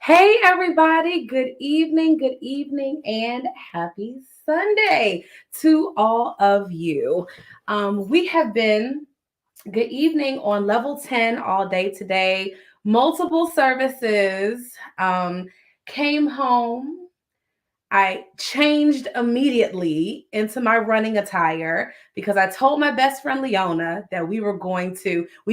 Hey, everybody. good evening, and happy Sunday to all of you. We have been good evening on level 10 all day today, multiple services. Um, Came home. I changed immediately into my running attire because I told my best friend Leona that we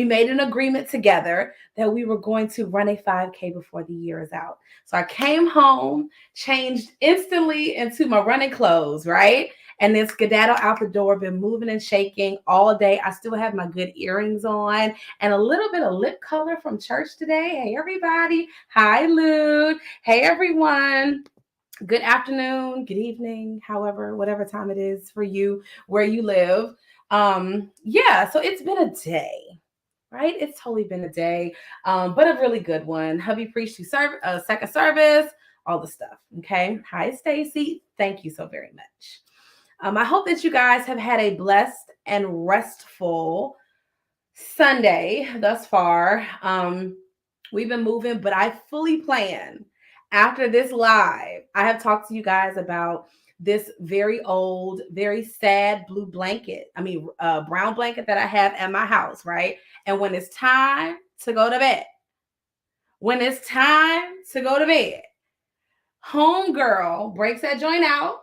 made an agreement together that we were going to run a 5K before the year is out. So I came home, changed instantly into my running clothes, right? And then skedaddle out the door, been moving and shaking all day. I still have my good earrings on and a little bit of lip color from church today. Hey, everybody. Hi, Lude. Hey, everyone. Good afternoon, good evening, however, whatever time it is for you where you live. Yeah, so it's been a day, right? It's totally been a day, but a really good one. Hubby preached you second service, all the stuff. Okay. Hi, Stacy. Thank you so very much. I hope that you guys have had a blessed and restful Sunday thus far. We've been moving, but I fully plan after this live. I have talked to you guys about this very old, very sad blue blanket. Brown blanket that I have at my house, right? And when it's time to go to bed, when it's time to go to bed, homegirl breaks that joint out.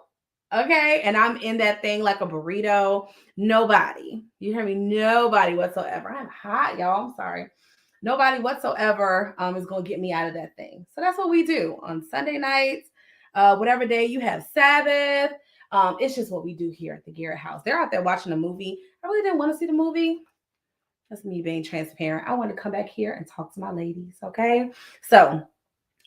Okay. And I'm in that thing like a burrito. Nobody, you hear me? Nobody whatsoever. I'm hot, y'all. I'm sorry. Nobody whatsoever is going to get me out of that thing. So that's what we do on Sunday nights, whatever day you have Sabbath. It's just what we do here at the Garrett house. They're out there watching a movie. I really didn't want to see the movie. That's me being transparent. I want to come back here and talk to my ladies. Okay. So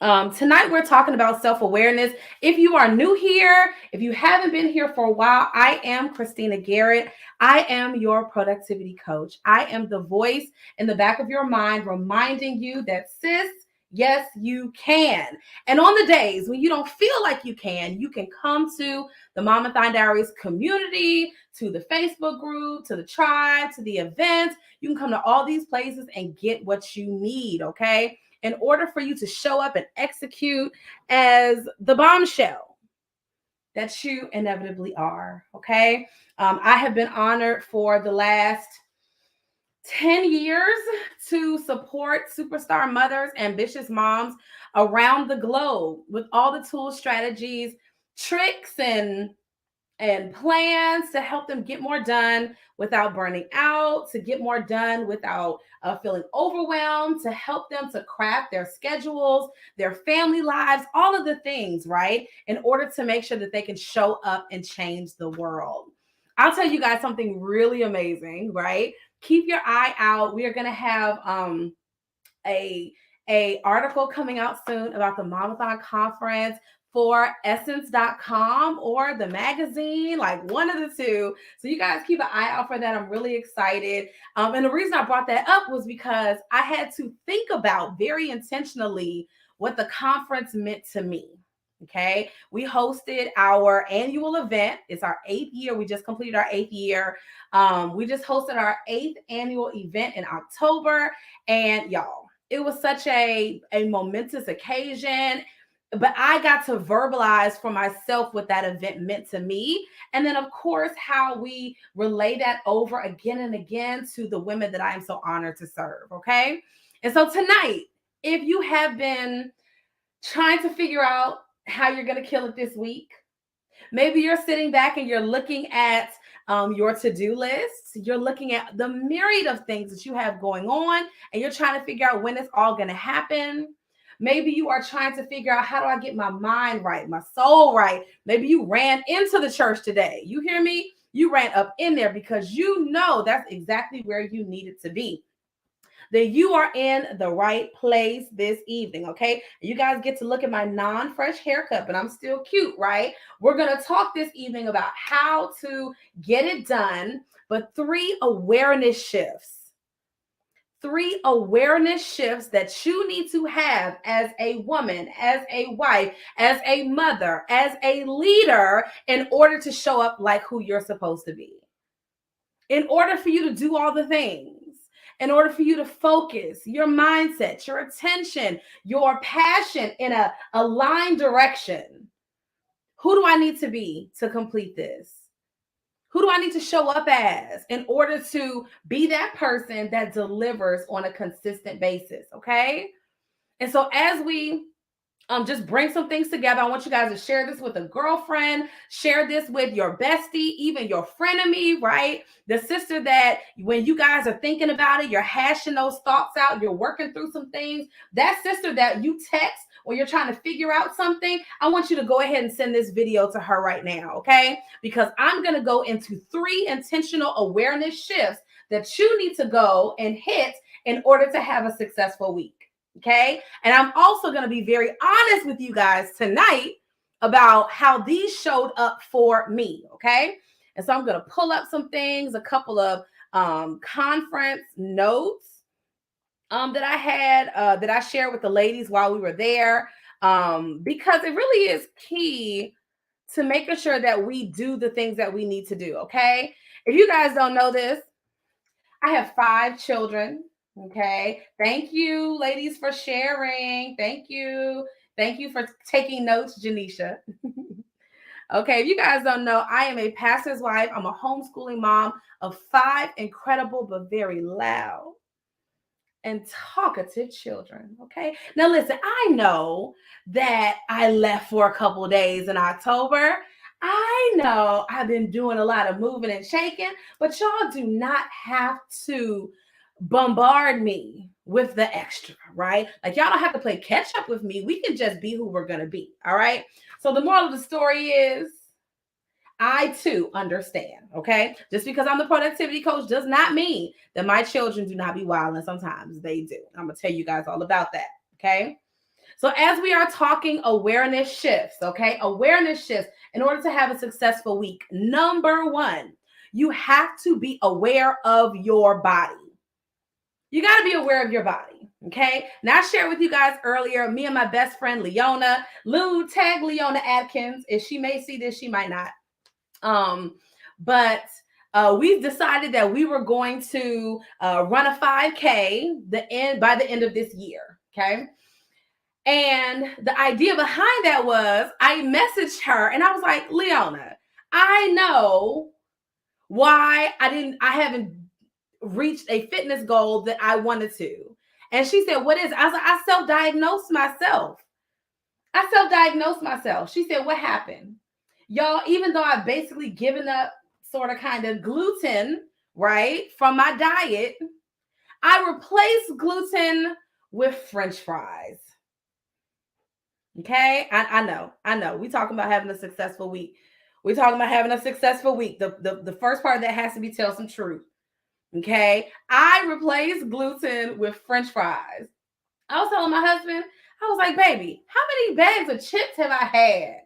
tonight we're talking about self-awareness. If you are new here, if you haven't been here for a while, I am Christina Garrett. I am your productivity coach. I am the voice in the back of your mind reminding you that, sis, yes, you can. And on the days when you don't feel like you can come to the Momathon Diaries community, to the Facebook group, to the tribe, to the events. You can come to all these places and get what you need, okay? In order for you to show up and execute as the bombshell that you inevitably are. Okay. I have been honored for the last 10 years to support superstar mothers, ambitious moms around the globe with all the tools, strategies, tricks, and plans to help them get more done without burning out, to get more done without feeling overwhelmed, to help them to craft their schedules, their family lives, all of the things, right? In order to make sure that they can show up and change the world. I'll tell you guys something really amazing, right? Keep your eye out. We are going to have a article coming out soon about the Momathon conference for essence.com or the magazine, like one of the two. So you guys keep an eye out for that. I'm really excited. And the reason I brought that up was because I had to think about very intentionally what the conference meant to me. Okay. We hosted our annual event. It's our 8th year. We just completed our 8th year. We just hosted our 8th annual event in October. And y'all, it was such a momentous occasion, but I got to verbalize for myself what that event meant to me. And then, of course, how we relay that over again and again to the women that I am so honored to serve. Okay. And so tonight, if you have been trying to figure out how you're going to kill it this week, maybe you're sitting back and you're looking at your to-do list. You're looking at the myriad of things that you have going on, and you're trying to figure out when it's all going to happen. Maybe you are trying to figure out, how do I get my mind right, my soul right? Maybe you ran into the church today. You hear me? You ran up in there because you know that's exactly where you needed to be. That you are in the right place this evening, okay? You guys get to look at my non-fresh haircut, but I'm still cute, right? We're going to talk this evening about how to get it done, but 3 awareness shifts. 3 awareness shifts that you need to have as a woman, as a wife, as a mother, as a leader in order to show up like who you're supposed to be. In order for you to do all the things in order for you to focus your mindset, your attention, your passion in a aligned direction. Who do I need to be to complete this? Who do I need to show up as in order to be that person that delivers on a consistent basis? Okay. And so as we just bring some things together. I want you guys to share this with a girlfriend, share this with your bestie, even your frenemy, right? The sister that when you guys are thinking about it, you're hashing those thoughts out, you're working through some things. That sister that you text when you're trying to figure out something, I want you to go ahead and send this video to her right now, okay? Because I'm going to go into 3 intentional awareness shifts that you need to go and hit in order to have a successful week. Okay. And I'm also going to be very honest with you guys tonight about how these showed up for me. Okay. And so I'm going to pull up some things, a couple of conference notes that I had that I shared with the ladies while we were there, because it really is key to making sure that we do the things that we need to do. Okay. If you guys don't know this, I have 5 children. Okay. Thank you, ladies, for sharing. Thank you. Thank you for taking notes, Janisha. Okay. If you guys don't know, I am a pastor's wife. I'm a homeschooling mom of 5 incredible but very loud and talkative children. Okay. Now, listen, I know that I left for a couple of days in October. I know I've been doing a lot of moving and shaking, but y'all do not have to bombard me with the extra, right? Like, y'all don't have to play catch up with me. We can just be who we're going to be. All right. So, the moral of the story is, I too understand, okay? Just because I'm the productivity coach does not mean that my children do not be wild, and sometimes they do. I'm going to tell you guys all about that, okay? So as we are talking awareness shifts, okay? Awareness shifts in order to have a successful week. Number 1, you have to be aware of your body. You got to be aware of your body, okay? Now, I shared with you guys earlier, me and my best friend, Leona. Lou, tag Leona Atkins. If she may see this, she might not. But we've decided that we were going to run a 5K by the end of this year. Okay. And the idea behind that was I messaged her and I was like, Leona, I know why I haven't reached a fitness goal that I wanted to. And she said, what is it? I was like, I self-diagnosed myself. She said, what happened? Y'all, even though I've basically given up sort of kind of gluten, right, from my diet, I replaced gluten with French fries. Okay, I know. We talking about having a successful week. The first part of that has to be tell some truth. Okay, I replaced gluten with French fries. I was telling my husband, I was like, baby, how many bags of chips have I had?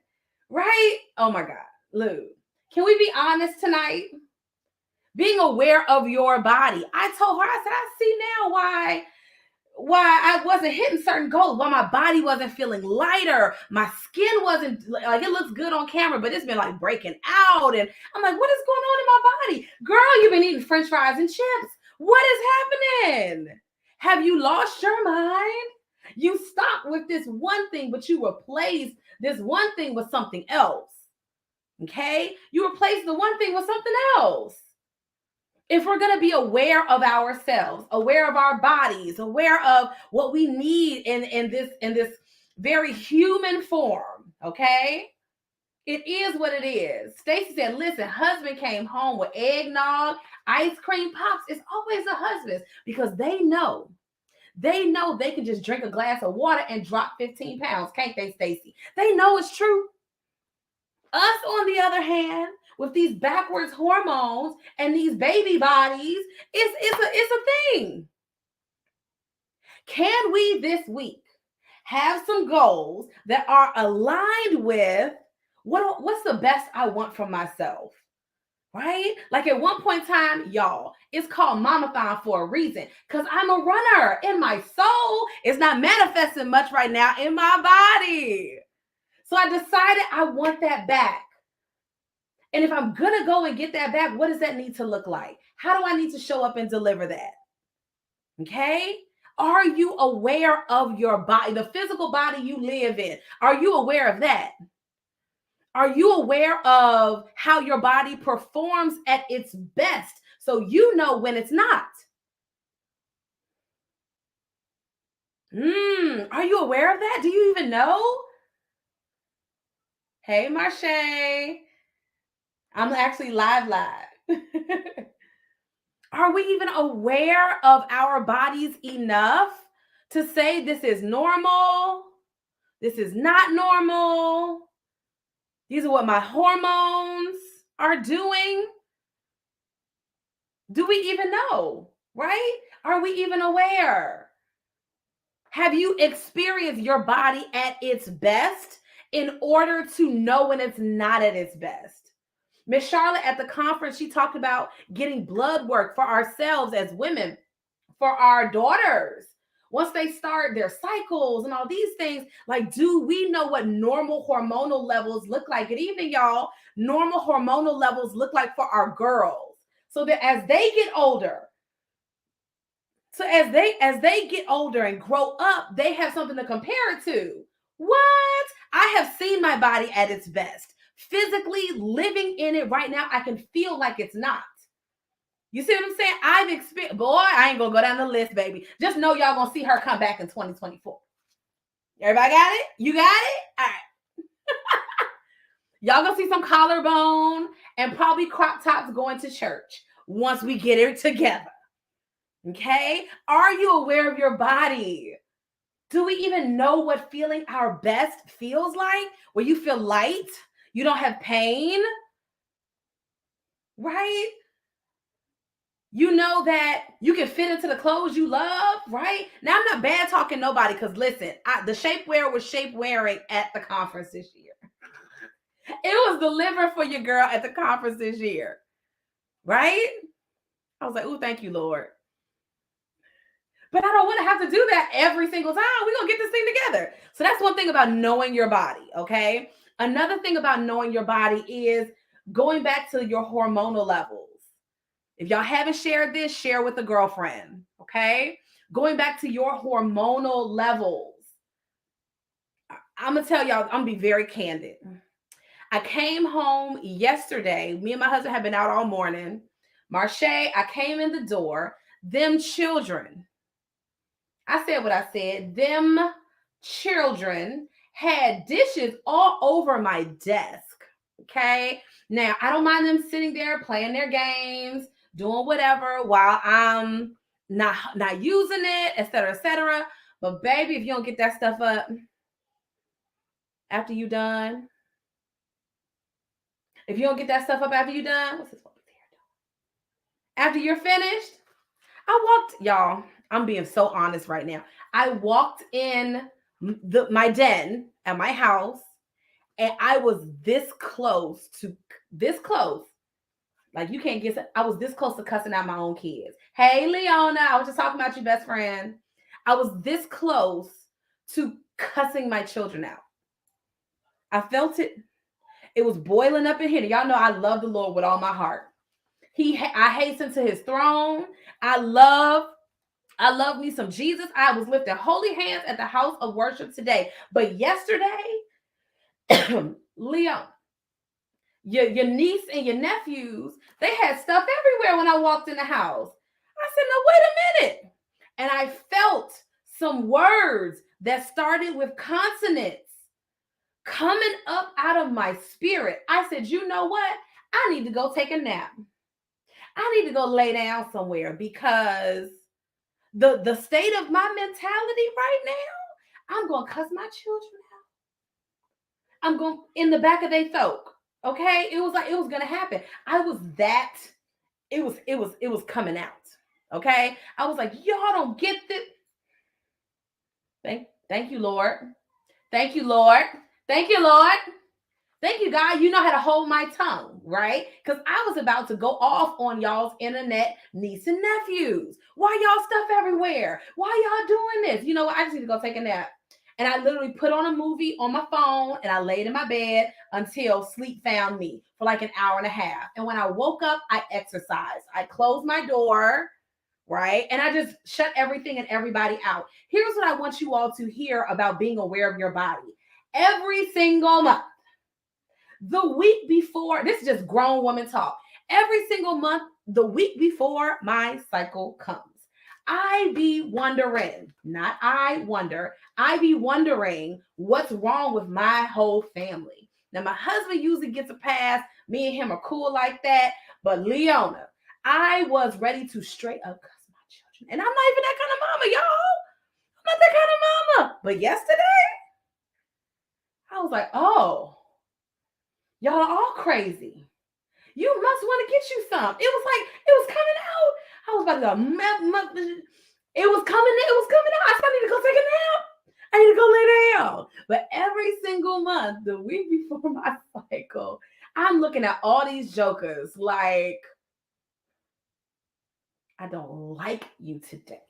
Right? Oh my God. Lou, can we be honest tonight? Being aware of your body. I told her, I said, I see now why I wasn't hitting certain goals, why my body wasn't feeling lighter. My skin wasn't like, it looks good on camera, but it's been like breaking out. And I'm like, what is going on in my body? Girl, you've been eating French fries and chips. What is happening? Have you lost your mind? You stopped with this one thing, but you replaced this one thing with something else. Okay? You replace the one thing with something else. If we're going to be aware of ourselves, aware of our bodies, aware of what we need in this very human form, okay? It is what it is. Stacy said, listen, husband came home with eggnog, ice cream pops. It's always the husbands because they know they can just drink a glass of water and drop 15 pounds. Can't they, Stacy? They know it's true. Us, on the other hand, with these backwards hormones and these baby bodies, it's a thing. Can we this week have some goals that are aligned with what's the best I want from myself? Right? Like at one point in time, y'all, it's called Momathon for a reason because I'm a runner and my soul is not manifesting much right now in my body. So I decided I want that back. And if I'm going to go and get that back, what does that need to look like? How do I need to show up and deliver that? Okay? Are you aware of your body, the physical body you live in? Are you aware of that? Are you aware of how your body performs at its best so you know when it's not? Are you aware of that? Do you even know? Hey, Marche. I'm actually live. Are we even aware of our bodies enough to say this is normal? This is not normal. These are what my hormones are doing. Do we even know? Right? Are we even aware? Have you experienced your body at its best in order to know when it's not at its best? Miss Charlotte at the conference, she talked about getting blood work for ourselves as women, for our daughters. Once they start their cycles and all these things, like, do we know what normal hormonal levels look like? Good evening, y'all. Normal hormonal levels look like for our girls. So that as they get older, as they get older and grow up, they have something to compare it to. What? I have seen my body at its best. Physically living in it right now, I can feel like it's not. You see what I'm saying? I've experienced, boy, I ain't gonna go down the list, baby. Just know y'all gonna see her come back in 2024. Everybody got it? You got it? All right. Y'all gonna see some collarbone and probably crop tops going to church once we get it together. Okay? Are you aware of your body? Do we even know what feeling our best feels like? Where you feel light, you don't have pain, right? You know that you can fit into the clothes you love, right? Now, I'm not bad talking nobody because listen, the shapewear was shape wearing at the conference this year. It was delivered for your girl at the conference this year, right? I was like, oh, thank you, Lord. But I don't want to have to do that every single time. We're going to get this thing together. So that's one thing about knowing your body, okay? Another thing about knowing your body is going back to your hormonal levels. If y'all haven't shared this, share with a girlfriend, okay? Going back to your hormonal levels. I'm going to tell y'all, I'm going to be very candid. I came home yesterday. Me and my husband have been out all morning. Marche, I came in the door. Them children, I said what I said. Them children had dishes all over my desk. Okay. Now, I don't mind them sitting there playing their games, doing whatever while I'm not using it, etc., etc. But baby, if you don't get that stuff up after you done, if you don't get that stuff up after you done, what's this one here doing? After you're finished, I walked, y'all. I'm being so honest right now. I walked in my den at my house, and I was this close. Like, you can't get. I was this close to cussing out my own kids. Hey, Leona, I was just talking about you, best friend. I was this close to cussing my children out. I felt it. It was boiling up in here. Y'all know I love the Lord with all my heart. I hasten to his throne. I love me some Jesus. I was lifting holy hands at the house of worship today. But yesterday, Leo, your niece and your nephews, they had stuff everywhere when I walked in the house. I said, no, wait a minute. And I felt some words that started with consonants coming up out of my spirit. I said, you know what? I need to go take a nap. I need to go lay down somewhere because the state of my mentality right now, I'm going to cuss my children out. I'm going in the back of their throat. Okay? It was like it was going to happen. It was coming out. Okay? I was like, y'all don't get this. Thank you, Lord. Thank you, Lord. Thank you, Lord. Thank you, God. You know how to hold my tongue, right? Because I was about to go off on y'all's internet niece and nephews. Why y'all stuff everywhere? Why y'all doing this? You know what? I just need to go take a nap. And I literally put on a movie on my phone and I laid in my bed until sleep found me for like an hour and a half. And when I woke up, I exercised. I closed my door, right? And I just shut everything and everybody out. Here's what I want you all to hear about being aware of your body. Every single month, the week before, this is just grown woman talk. Every single month, the week before my cycle comes, I be wondering, not I wonder, I be wondering what's wrong with my whole family. Now, my husband usually gets a pass. Me and him are cool like that. But Leona, I was ready to straight up cuss my children. And I'm not even that kind of mama, y'all. I'm not that kind of mama. But yesterday, I was like, oh, y'all are all crazy. You must want to get you some. It was like, it was coming out. I was about to go, it was coming out. I said, I need to go take a nap. I need to go lay down. But every single month, the week before my cycle, I'm looking at all these jokers like, I don't like you today.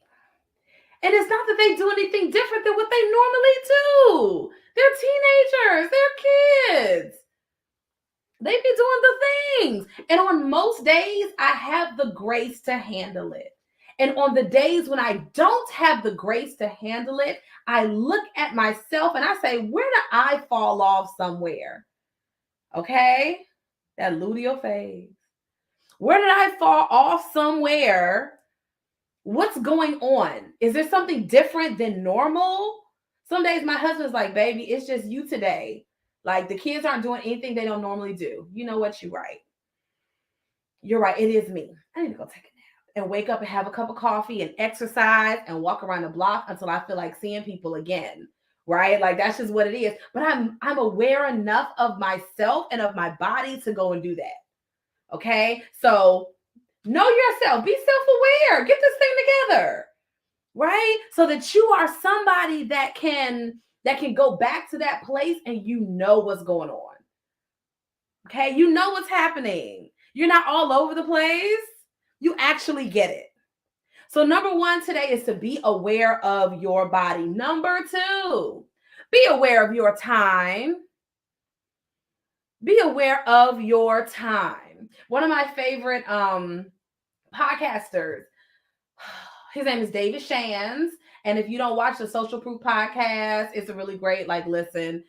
And it's not that they do anything different than what they normally do. They're teenagers. They're kids. They be doing the things. And on most days, I have the grace to handle it. And on the days when I don't have the grace to handle it, I look at myself and I say, where did I fall off somewhere? Okay? That luteal phase. Where did I fall off somewhere? What's going on? Is there something different than normal? Some days my husband's like, baby, it's just you today. Like the kids aren't doing anything they don't normally do. You know what? You're right. You're right. It is me. I need to go take a nap and wake up and have a cup of coffee and exercise and walk around the block until I feel like seeing people again. Right? Like that's just what it is. But I'm aware enough of myself and of my body to go and do that. Okay? So know yourself. Be self-aware. Get this thing together. Right? So that you are somebody that can go back to that place and you know what's going on. Okay? You know what's happening. You're not all over the place. You actually get it. So number 1 today is to be aware of your body. Number 2, be aware of your time. Be aware of your time. One of my favorite podcasters, his name is David Shands. And if you don't watch the Social Proof podcast, it's a really great, listen.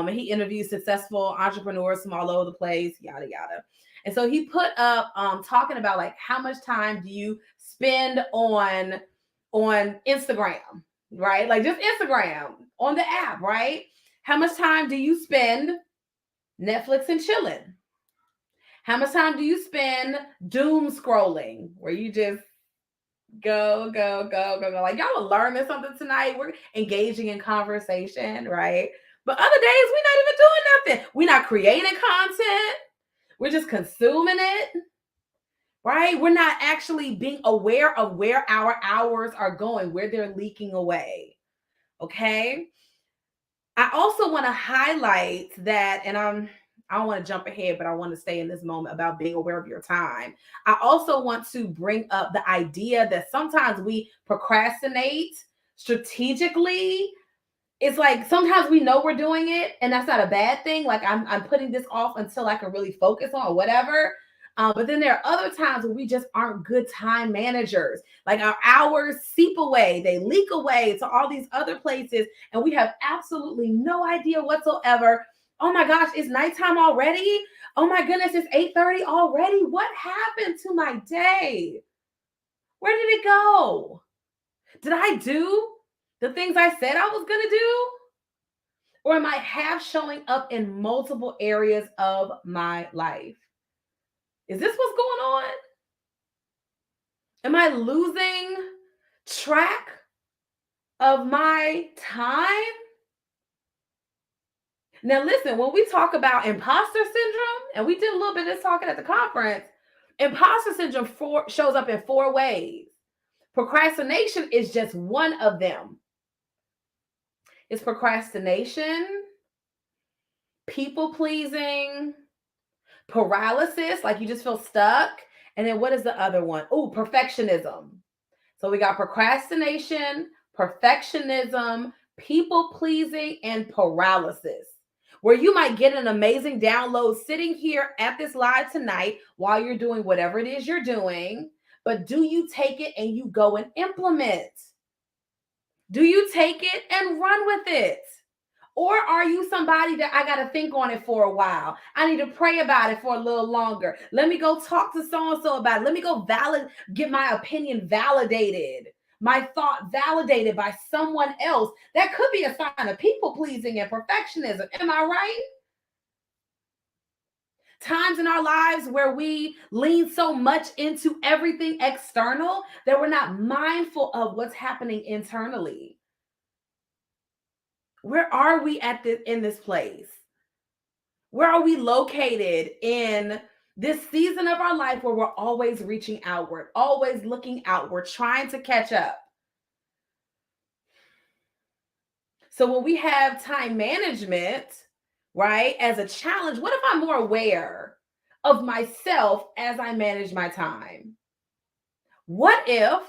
He interviews successful entrepreneurs from all over the place, yada, yada. And so he put up talking about how much time do you spend on Instagram, right? Just Instagram on the app, right? How much time do you spend Netflix and chilling? How much time do you spend doom scrolling, where you just go? Like y'all are learning something tonight. We're engaging in conversation, right? But other days we're not even doing nothing. We're not creating content. We're just consuming it, right? We're not actually being aware of where our hours are going, where they're leaking away. Okay. I also want to highlight that, and I don't want to jump ahead, but I want to stay in this moment about being aware of your time. I also want to bring up the idea that sometimes we procrastinate strategically. It's like sometimes we know we're doing it, and that's not a bad thing. Like I'm putting this off until I can really focus on or whatever. But then there are other times where we just aren't good time managers. Like our hours seep away, they leak away to all these other places, and we have absolutely no idea whatsoever. Oh my gosh, it's nighttime already? Oh my goodness, it's 8:30 already. What happened to my day? Where did it go? Did I do the things I said I was going to do? Or am I half showing up in multiple areas of my life? Is this what's going on? Am I losing track of my time? Now, listen, when we talk about imposter syndrome, and we did a little bit of this talking at the conference, imposter syndrome shows up in 4 ways. Procrastination is just one of them. It's procrastination, people pleasing, paralysis, like you just feel stuck. And then what is the other one? Oh, perfectionism. So we got procrastination, perfectionism, people pleasing, and paralysis, where you might get an amazing download sitting here at this live tonight while you're doing whatever it is you're doing. but do you take it and you go and implement? Do you take it and run with it? Or are you somebody that I got to think on it for a while? I need to pray about it for a little longer. Let me go talk to so-and-so about it. Let me go get my opinion validated, my thought validated by someone else. That could be a sign of people pleasing and perfectionism. Am I right? Times in our lives where we lean so much into everything external that we're not mindful of what's happening internally. Where are we in this place? Where are we located in this season of our life where we're always reaching outward, always looking outward, trying to catch up? So when we have time management, right, as a challenge, what if I'm more aware of myself as I manage my time? What if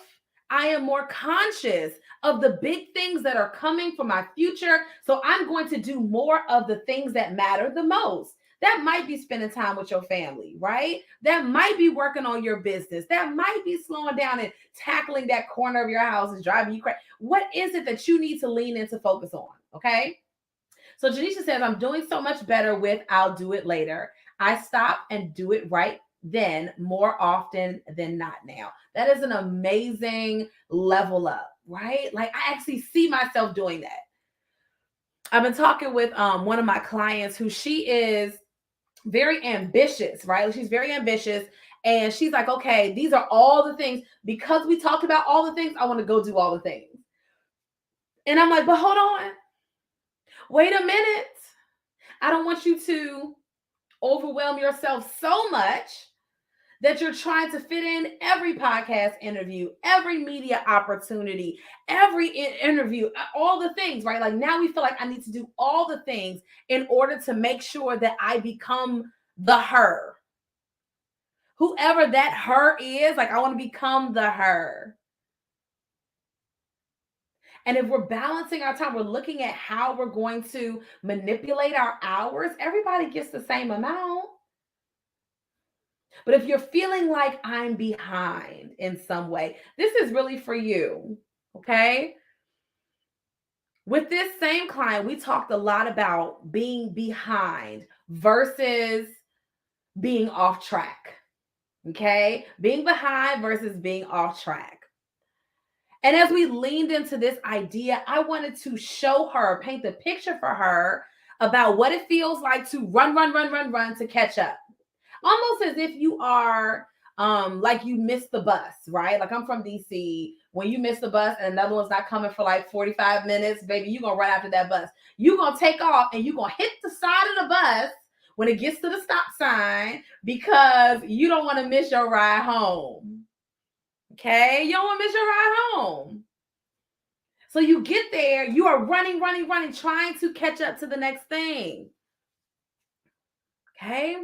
I am more conscious of the big things that are coming for my future? So I'm going to do more of the things that matter the most. That might be spending time with your family, right? That might be working on your business. That might be slowing down and tackling that corner of your house is driving you crazy. What is it that you need to lean into focus on? Okay. So Janisha says, I'm doing so much better with I'll do it later. I stop and do it right then more often than not now. That is an amazing level up, right? Like I actually see myself doing that. I've been talking with one of my clients who she is very ambitious, right? She's very ambitious. And she's like, okay, these are all the things. Because we talked about all the things, I want to go do all the things. And I'm like, but hold on. Wait a minute. I don't want you to overwhelm yourself so much that you're trying to fit in every podcast interview, every media opportunity, every interview, all the things, right? Like now we feel like I need to do all the things in order to make sure that I become the her. Whoever that her is, like I want to become the her. And if we're balancing our time, we're looking at how we're going to manipulate our hours, everybody gets the same amount. But if you're feeling like I'm behind in some way, this is really for you, okay? With this same client, we talked a lot about being behind versus being off track, okay? Being behind versus being off track. And as we leaned into this idea, I wanted to show her, paint the picture for her about what it feels like to run to catch up. Almost as if you are like you missed the bus, right? Like I'm from DC. When you miss the bus and another one's not coming for like 45 minutes, baby, you're gonna run after that bus. You're gonna take off and you're gonna hit the side of the bus when it gets to the stop sign because you don't want to miss your ride home. Okay, you don't want to miss your ride home. So you get there, you are running, trying to catch up to the next thing. Okay.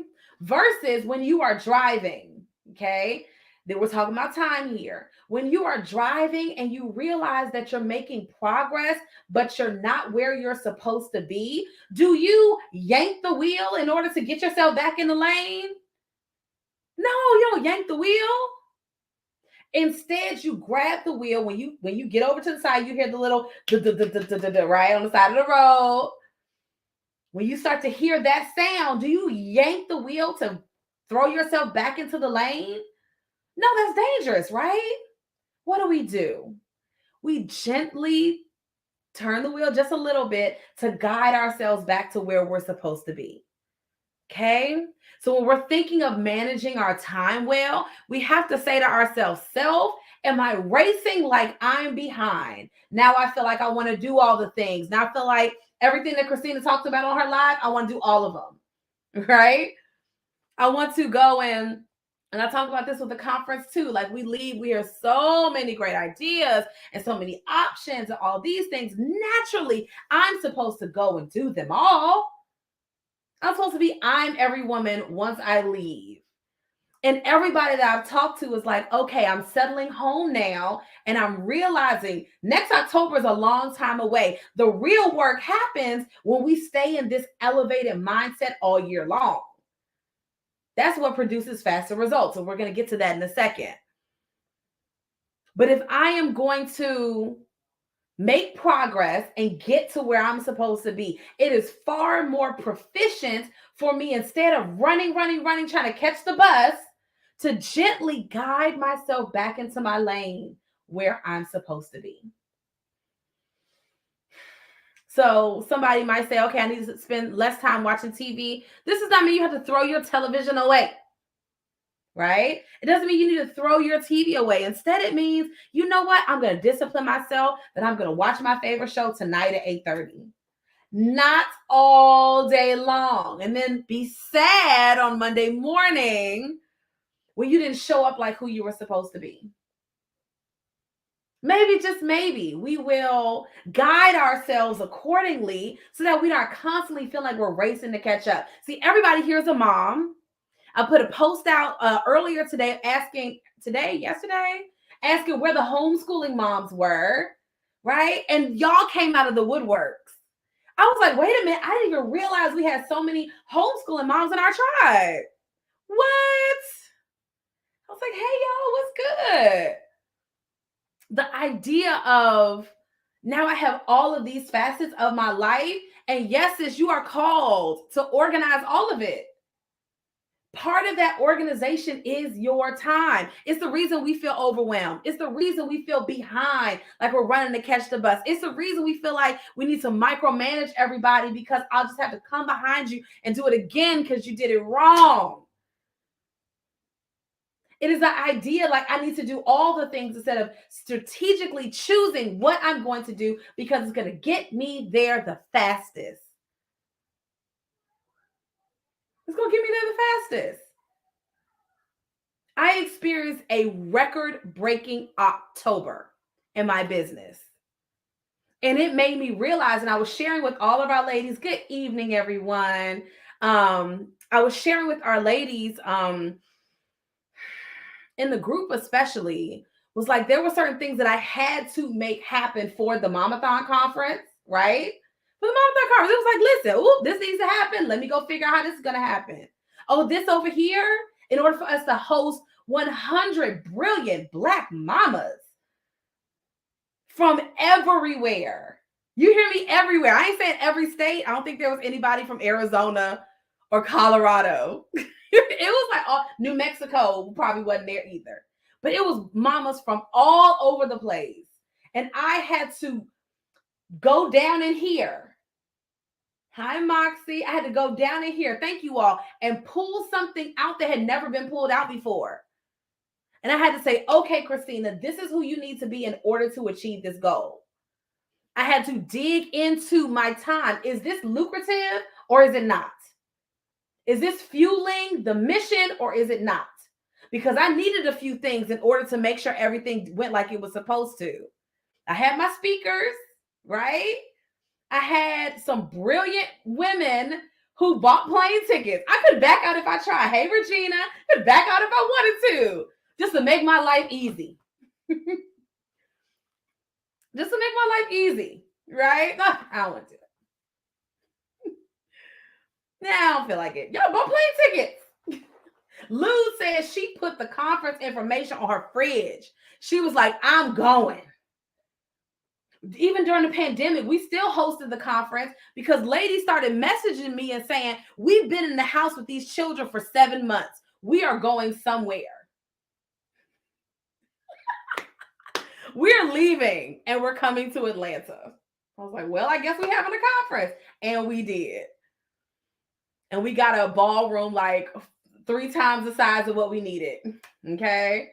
Versus when you are driving, okay? Then we're talking about time here. When you are driving and you realize that you're making progress, but you're not where you're supposed to be, do you yank the wheel in order to get yourself back in the lane? No, you don't yank the wheel. Instead, you grab the wheel when you get over to the side, you hear the little right on the side of the road. When you start to hear that sound, do you yank the wheel to throw yourself back into the lane? No, that's dangerous, right? What do? We gently turn the wheel just a little bit to guide ourselves back to where we're supposed to be. Okay? So when we're thinking of managing our time well, we have to say to ourselves, self, am I racing like I'm behind? Now I feel like I want to do all the things. Now I feel like everything that Christina talked about on her live, I want to do all of them, right? I want to go and I talk about this with the conference too. Like we leave, we hear so many great ideas and so many options and all these things. Naturally, I'm supposed to go and do them all. I'm supposed to be I'm every woman once I leave. And everybody that I've talked to is like, okay, I'm settling home now. And I'm realizing next October is a long time away. The real work happens when we stay in this elevated mindset all year long. That's what produces faster results. And we're going to get to that in a second. But if I am going to make progress and get to where I'm supposed to be, it is far more proficient for me, instead of running, trying to catch the bus, to gently guide myself back into my lane where I'm supposed to be. So somebody might say, okay, I need to spend less time watching TV. This does not mean you have to throw your television away, right? It doesn't mean you need to throw your TV away. Instead, it means, you know what? I'm going to discipline myself that I'm going to watch my favorite show tonight at 8:30. Not all day long. And then be sad on Monday morning when you didn't show up like who you were supposed to be. Maybe, just maybe, we will guide ourselves accordingly so that we don't constantly feel like we're racing to catch up. See, everybody here is a mom. I put a post out earlier today yesterday, asking where the homeschooling moms were, right? And y'all came out of the woodworks. I was like, wait a minute, I didn't even realize we had so many homeschooling moms in our tribe. What? I was like, hey, y'all, what's good? The idea of, now I have all of these facets of my life, and yes, sis, you are called to organize all of it. Part of that organization is your time. It's the reason we feel overwhelmed. It's the reason we feel behind, like we're running to catch the bus. It's the reason we feel like we need to micromanage everybody, because I'll just have to come behind you and do it again because you did it wrong. It is the idea like I need to do all the things instead of strategically choosing what I'm going to do, because it's going to get me there the fastest. It's going to get me there the fastest. I experienced a record-breaking October in my business. And it made me realize, and I was sharing with all of our ladies, good evening, everyone. I was sharing with our ladies in the group especially, was like, there were certain things that I had to make happen for the Momathon conference, right? For the Momathon conference, it was like, listen, ooh, this needs to happen. Let me go figure out how this is going to happen. Oh, this over here, in order for us to host 100 brilliant Black mamas from everywhere. You hear me? Everywhere. I ain't saying every state. I don't think there was anybody from Arizona or Colorado. It was like New Mexico probably wasn't there either. But it was mamas from all over the place. And I had to go down in here. Hi, Moxie. I had to go down in here. Thank you all. And pull something out that had never been pulled out before. And I had to say, okay, Christina, this is who you need to be in order to achieve this goal. I had to dig into my time. Is this lucrative or is it not? Is this fueling the mission or is it not? Because I needed a few things in order to make sure everything went like it was supposed to. I had my speakers, right? I had some brilliant women who bought plane tickets. I could back out if I tried. Hey, Regina, I could back out if I wanted to, just to make my life easy. Just to make my life easy, right? No, I don't want to do it. Nah, I don't feel like it. Y'all bought plane tickets. Lou says she put the conference information on her fridge. She was like, I'm going. Even during the pandemic, we still hosted the conference because ladies started messaging me and saying, we've been in the house with these children for 7 months. We are going somewhere. We're leaving and we're coming to Atlanta. I was like, well, I guess we're having a conference. And we did. And we got a ballroom like 3 times the size of what we needed. Okay.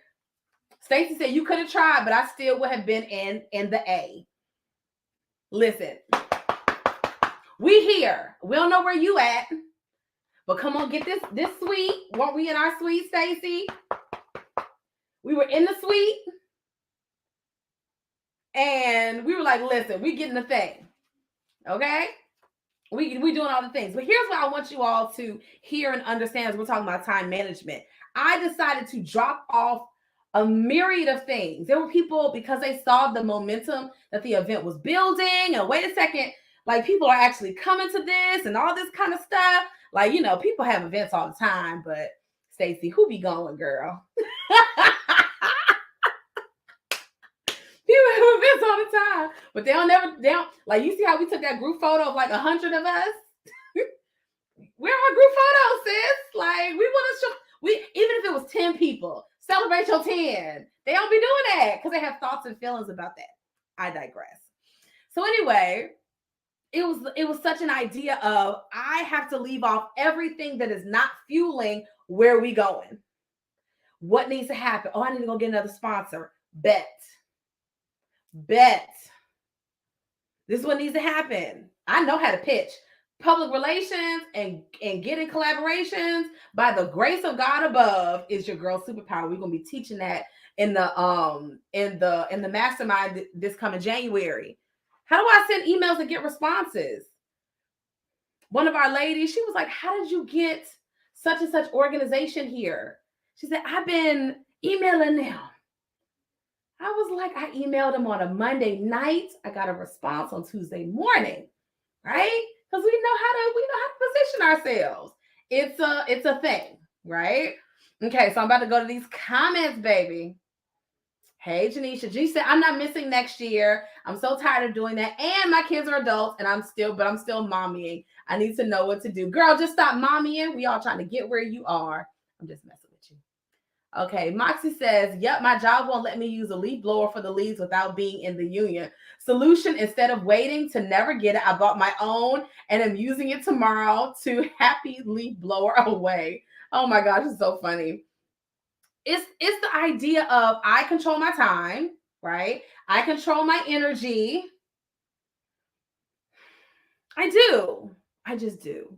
Stacy said you could have tried, but I still would have been in the A. Listen, we here. We don't know where you at, but come on, get this suite. Weren't we in our suite, Stacy? We were in the suite. And we were like, listen, we getting the thing. Okay? We doing all the things. But here's what I want you all to hear and understand as we're talking about time management. I decided to drop off a myriad of things. There were people, because they saw the momentum that the event was building, and wait a second, like people are actually coming to this and all this kind of stuff. Like, you know, people have events all the time, but Stacy, who be going, girl? time. But they don't like, you see how we took that group photo of like 100 of us? We're on group photo, sis. Like, we want to show, even if it was 10 people, celebrate your 10. They don't be doing that because they have thoughts and feelings about that. I digress. So anyway, it was such an idea of, I have to leave off everything that is not fueling where we going. What needs to happen? Oh, I need to go get another sponsor. Bet. This is what needs to happen. I know how to pitch. Public relations and getting collaborations by the grace of God above is your girl superpower. We're gonna be teaching that in the mastermind this coming January. How do I send emails and get responses? One of our ladies, she was like, how did you get such and such organization here? She said, I've been emailing them. I was like, I emailed them on a Monday night. I got a response on Tuesday morning, right? Because we know how to position ourselves. It's a thing, right? Okay, so I'm about to go to these comments, baby. Hey, Janisha. G said, I'm not missing next year. I'm so tired of doing that. And my kids are adults and I'm still mommying. I need to know what to do. Girl, just stop mommying. We all trying to get where you are. I'm just messing with you. Okay, Moxie says, yep, my job won't let me use a leaf blower for the leaves without being in the union. Solution, instead of waiting to never get it, I bought my own and am using it tomorrow to happy leaf blower away. Oh my gosh, it's so funny. It's the idea of, I control my time, right? I control my energy. I do. I just do.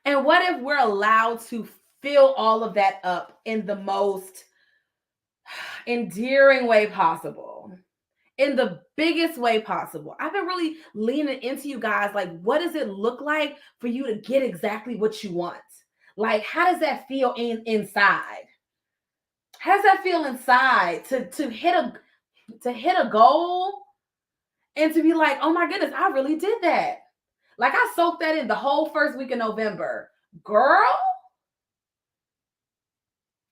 And what if we're allowed to fill all of that up in the most endearing way possible, in the biggest way possible? I've been really leaning into you guys. Like, what does it look like for you to get exactly what you want? Like, how does that feel inside? How does that feel inside to hit a goal and to be like, oh my goodness, I really did that. Like, I soaked that in the whole first week of November. Girl,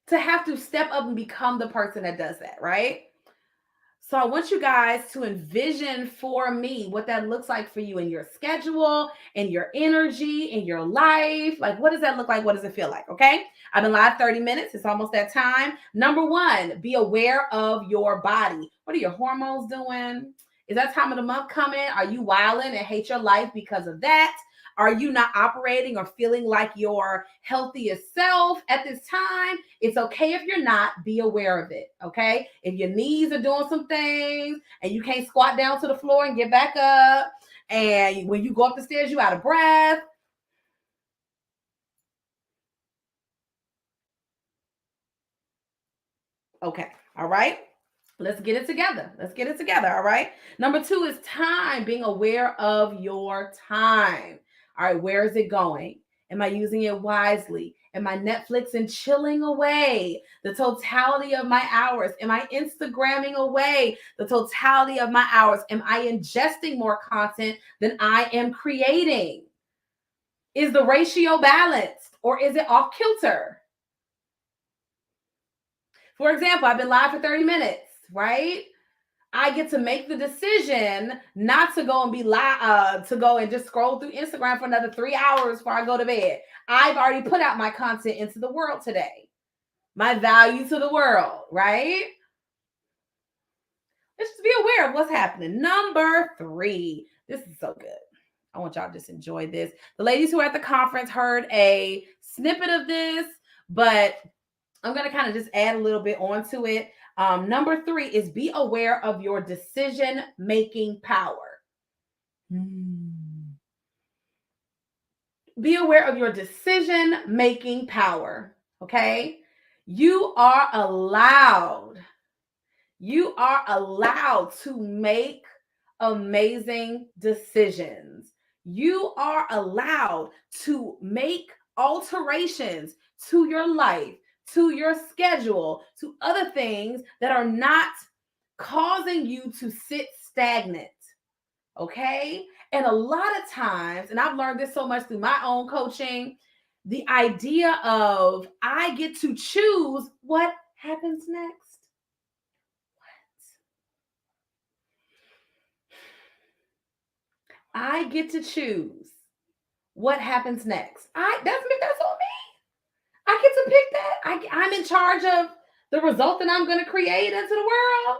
to have to step up and become the person that does that, right? So I want you guys to envision for me what that looks like for you in your schedule, in your energy, in your life. Like, what does that look like? What does it feel like? Okay. I've been live 30 minutes. It's almost that time. Number one, be aware of your body. What are your hormones doing? Is that time of the month coming? Are you wilding and hate your life because of that? Are you not operating or feeling like your healthiest self at this time? It's okay if you're not. Be aware of it, okay? If your knees are doing some things and you can't squat down to the floor and get back up, and when you go up the stairs, you out of breath. Okay, all right? Let's get it together. All right? Number two is time, being aware of your time. All right, where is it going? Am I using it wisely? Am I Netflix and chilling away the totality of my hours? Am I Instagramming away the totality of my hours? Am I ingesting more content than I am creating? Is the ratio balanced or is it off kilter? For example, I've been live for 30 minutes, right? I get to make the decision not to go and be live, to go and just scroll through Instagram for another 3 hours before I go to bed. I've already put out my content into the world today. My value to the world, right? Let's just be aware of what's happening. Number three. This is so good. I want y'all to just enjoy this. The ladies who are at the conference heard a snippet of this, but I'm going to kind of just add a little bit onto it. Number three is be aware of your decision-making power. Be aware of your decision-making power, okay? You are allowed to make amazing decisions. You are allowed to make alterations to your life, to your schedule, to other things that are not causing you to sit stagnant. Okay. And a lot of times, and I've learned this so much through my own coaching, the idea of I get to choose what happens next. I get to choose what happens next. That's me. That's on me. I get to pick that. I'm in charge of the result that I'm going to create into the world.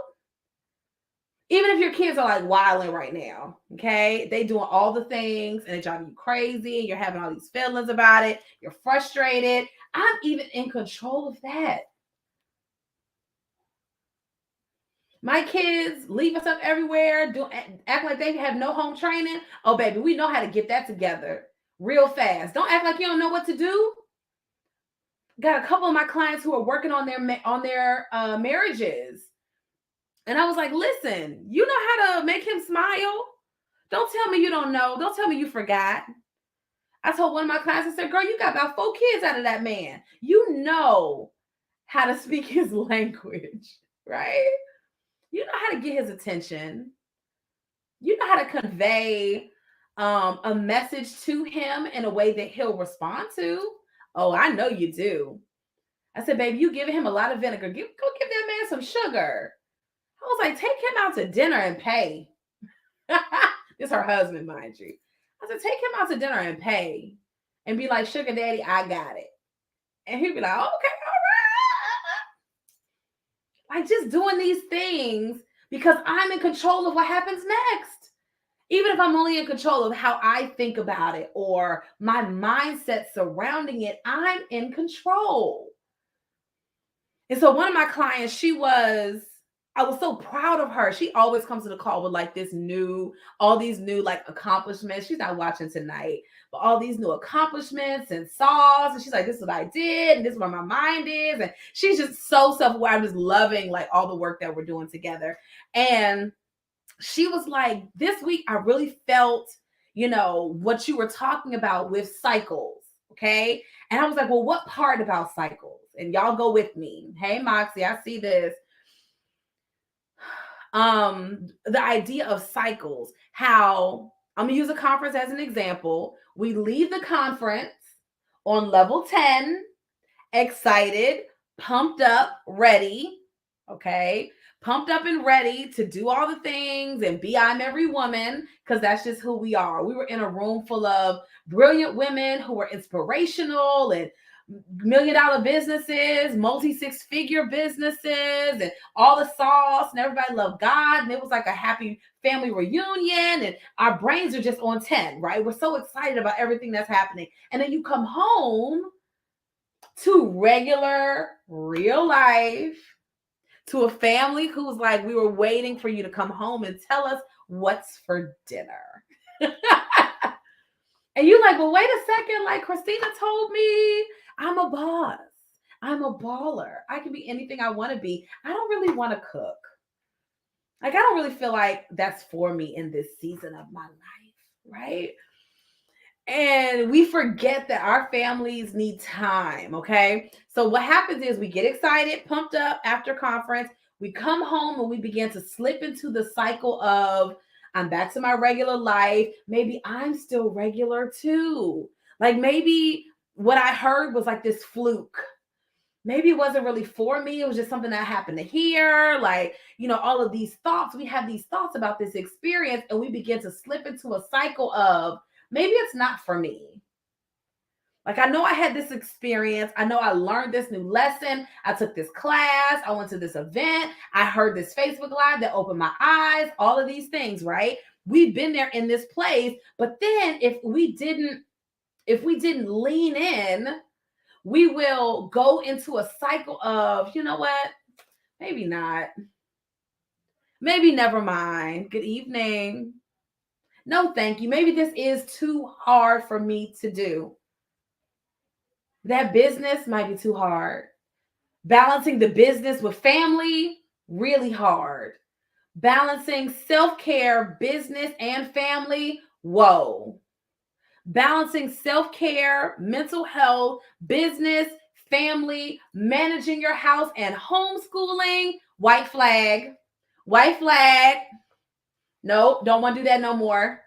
Even if your kids are like wilding right now, okay, they doing all the things and they driving you crazy. You're having all these feelings about it. You're frustrated. I'm even in control of that. My kids leave us up everywhere, act like they have no home training. Oh, baby, we know how to get that together real fast. Don't act like you don't know what to do. Got a couple of my clients who are working on their marriages, and I was like, listen, you know how to make him smile. Don't tell me you don't know. Don't tell me you forgot. I told one of my clients, I said, girl, you got about 4 kids out of that man. You know how to speak his language, right? You know how to get his attention. You know how to convey a message to him in a way that he'll respond to. Oh, I know you do. I said, baby, you giving him a lot of vinegar. Go give that man some sugar. I was like, take him out to dinner and pay. This is her husband, mind you. I said, take him out to dinner and pay. And be like, sugar daddy, I got it. And he'd be like, okay, all right. Like just doing these things because I'm in control of what happens next. Even if I'm only in control of how I think about it or my mindset surrounding it, I'm in control. And so one of my clients, I was so proud of her. She always comes to the call with like all these new like accomplishments. She's not watching tonight, but all these new accomplishments and sauce. And she's like, this is what I did. And this is where my mind is. And she's just so self-aware. I'm just loving like all the work that we're doing together. And she was like, this week, I really felt, what you were talking about with cycles. Okay. And I was like, well, what part about cycles? And y'all go with me. Hey, Moxie, I see this. The idea of cycles, how I'm gonna use a conference as an example. We leave the conference on level 10, excited, pumped up, ready. Okay. Pumped up and ready to do all the things and be I'm every woman, because that's just who we are. We were in a room full of brilliant women who were inspirational and $1 million businesses, multi-6-figure businesses, and all the sauce, and everybody loved God. And it was like a happy family reunion, and our brains are just on 10, right? We're so excited about everything that's happening. And then you come home to regular, real life, to a family who's like, we were waiting for you to come home and tell us what's for dinner. And you're like, well, wait a second. Like Christina told me, I'm a boss. I'm a baller. I can be anything I want to be. I don't really want to cook. Like, I don't really feel like that's for me in this season of my life, right? And we forget that our families need time, okay? So what happens is we get excited, pumped up after conference. We come home and we begin to slip into the cycle of, I'm back to my regular life. Maybe I'm still regular too. Like maybe what I heard was like this fluke. Maybe it wasn't really for me. It was just something that happened to hear. Like, all of these thoughts. We have these thoughts about this experience and we begin to slip into a cycle of, maybe it's not for me. Like, I know I had this experience. I know I learned this new lesson. I took this class. I went to this event. I heard this Facebook Live that opened my eyes, all of these things, right? We've been there in this place. But then if we didn't lean in, we will go into a cycle of, you know what? Maybe not. Maybe never mind. Good evening. No, thank you. Maybe this is too hard for me to do. That business might be too hard. Balancing the business with family, really hard. Balancing self-care, business, and family, whoa. Balancing self-care, mental health, business, family, managing your house, and homeschooling, white flag. White flag. Nope, don't want to do that no more.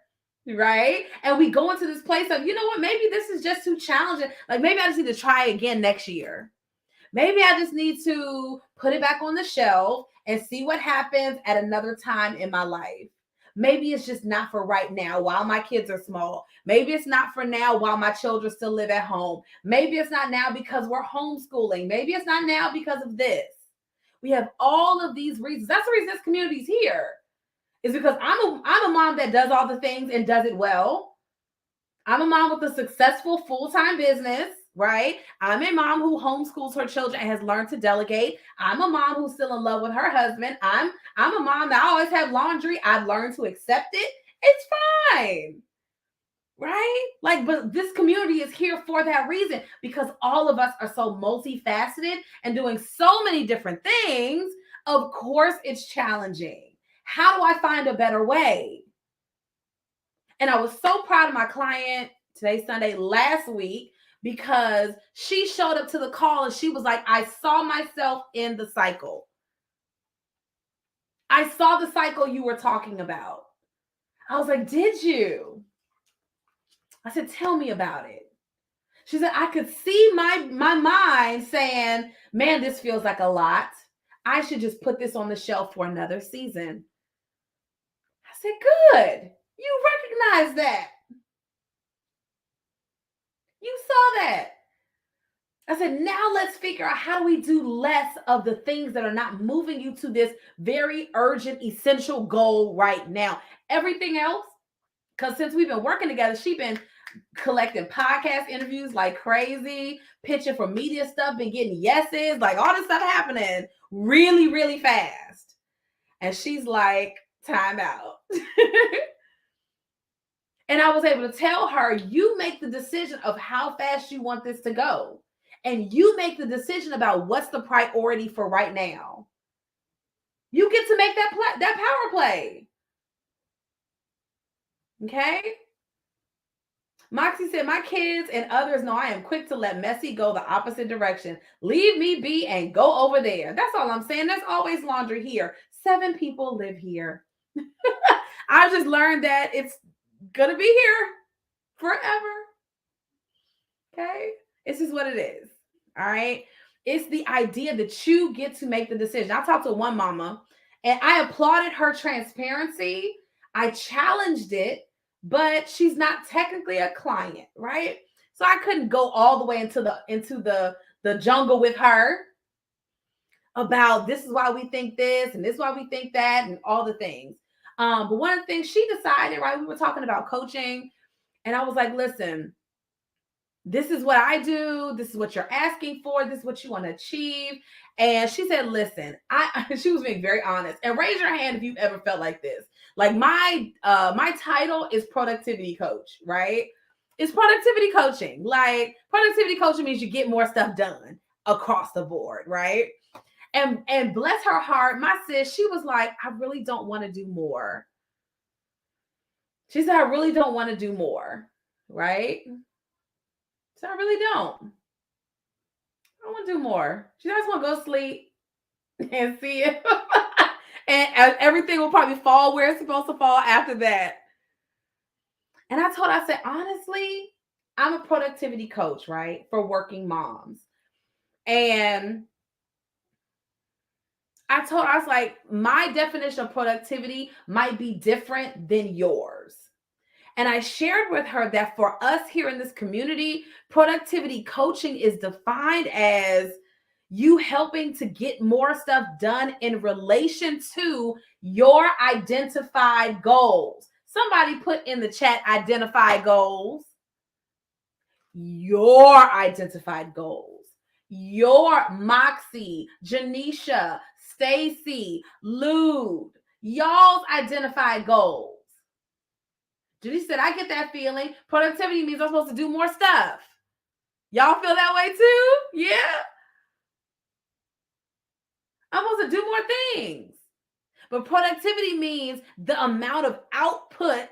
Right? And we go into this place of, you know what, maybe this is just too challenging. Like maybe I just need to try again next year. Maybe I just need to put it back on the shelf and see what happens at another time in my life. Maybe it's just not for right now while my kids are small. Maybe it's not for now while my children still live at home. Maybe it's not now because we're homeschooling. Maybe it's not now because of this. We have all of these reasons. That's the reason this community's here. Is because I'm a mom that does all the things and does it well. I'm a mom with a successful full-time business, right? I'm a mom who homeschools her children and has learned to delegate. I'm a mom who's still in love with her husband. I'm a mom that I always have laundry. I've learned to accept it. It's fine. Right? Like, but this community is here for that reason, because all of us are so multifaceted and doing so many different things. Of course, it's challenging. How do I find a better way? And I was so proud of my client today's Sunday last week, because she showed up to the call and she was like, I saw myself in the cycle. I saw the cycle you were talking about. I was like, did you? I said, tell me about it. She said, I could see my mind saying, man, this feels like a lot. I should just put this on the shelf for another season. I said, good. You recognize that. You saw that. I said, now let's figure out how do we do less of the things that are not moving you to this very urgent, essential goal right now. Everything else, because since we've been working together, she's been collecting podcast interviews like crazy, pitching for media stuff, been getting yeses, like all this stuff happening really, really fast. And she's like, time out. And I was able to tell her, you make the decision of how fast you want this to go. And you make the decision about what's the priority for right now. You get to make that power play. Okay? Moxie said, my kids and others know I am quick to let messy go the opposite direction. Leave me be and go over there. That's all I'm saying. There's always laundry here. 7 people live here. I've just learned that it's going to be here forever. Okay? This is what it is. All right? It's the idea that you get to make the decision. I talked to one mama and I applauded her transparency. I challenged it, but she's not technically a client, right? So I couldn't go all the way into the jungle with her about this is why we think this and this is why we think that and all the things. But one of the things she decided, right? We were talking about coaching, and I was like, listen, this is what I do. This is what you're asking for. This is what you want to achieve. And she said, listen, she was being very honest. And raise your hand if you've ever felt like this. Like my title is productivity coach, right? It's productivity coaching. Like productivity coaching means you get more stuff done across the board, right? And bless her heart, my sis, she was like, I really don't want to do more. She said, I really don't want to do more, right? So I really don't. I want to do more. She just want to go sleep and see it. and everything will probably fall where it's supposed to fall after that. And I told her, I said, honestly, I'm a productivity coach, right? For working moms. And I told her, I was like, my definition of productivity might be different than yours. And I shared with her that for us here in this community, productivity coaching is defined as you helping to get more stuff done in relation to your identified goals. Somebody put in the chat, identified goals. Your identified goals. Your Moxie, Janisha, Stacy, Lude, y'all's identified goals. Judy said, I get that feeling. Productivity means I'm supposed to do more stuff. Y'all feel that way too? Yeah. I'm supposed to do more things. But productivity means the amount of output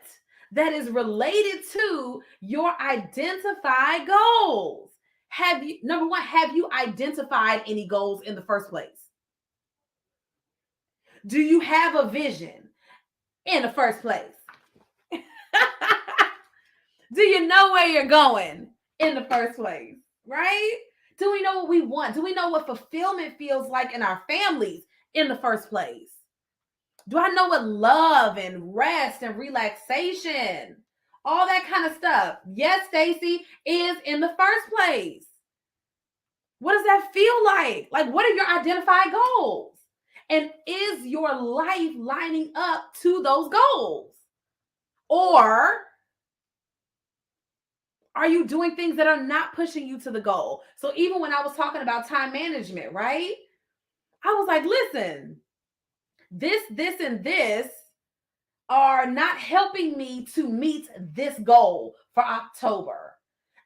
that is related to your identified goals. Number one, have you identified any goals in the first place? Do you have a vision in the first place? Do you know where you're going in the first place, right? Do we know what we want? Do we know what fulfillment feels like in our families in the first place? Do I know what love and rest and relaxation, all that kind of stuff? Yes, Stacy, is in the first place. What does that feel like? Like, what are your identified goals? And is your life lining up to those goals? Or are you doing things that are not pushing you to the goal? So even when I was talking about time management, right? I was like, listen, this, and this are not helping me to meet this goal for October.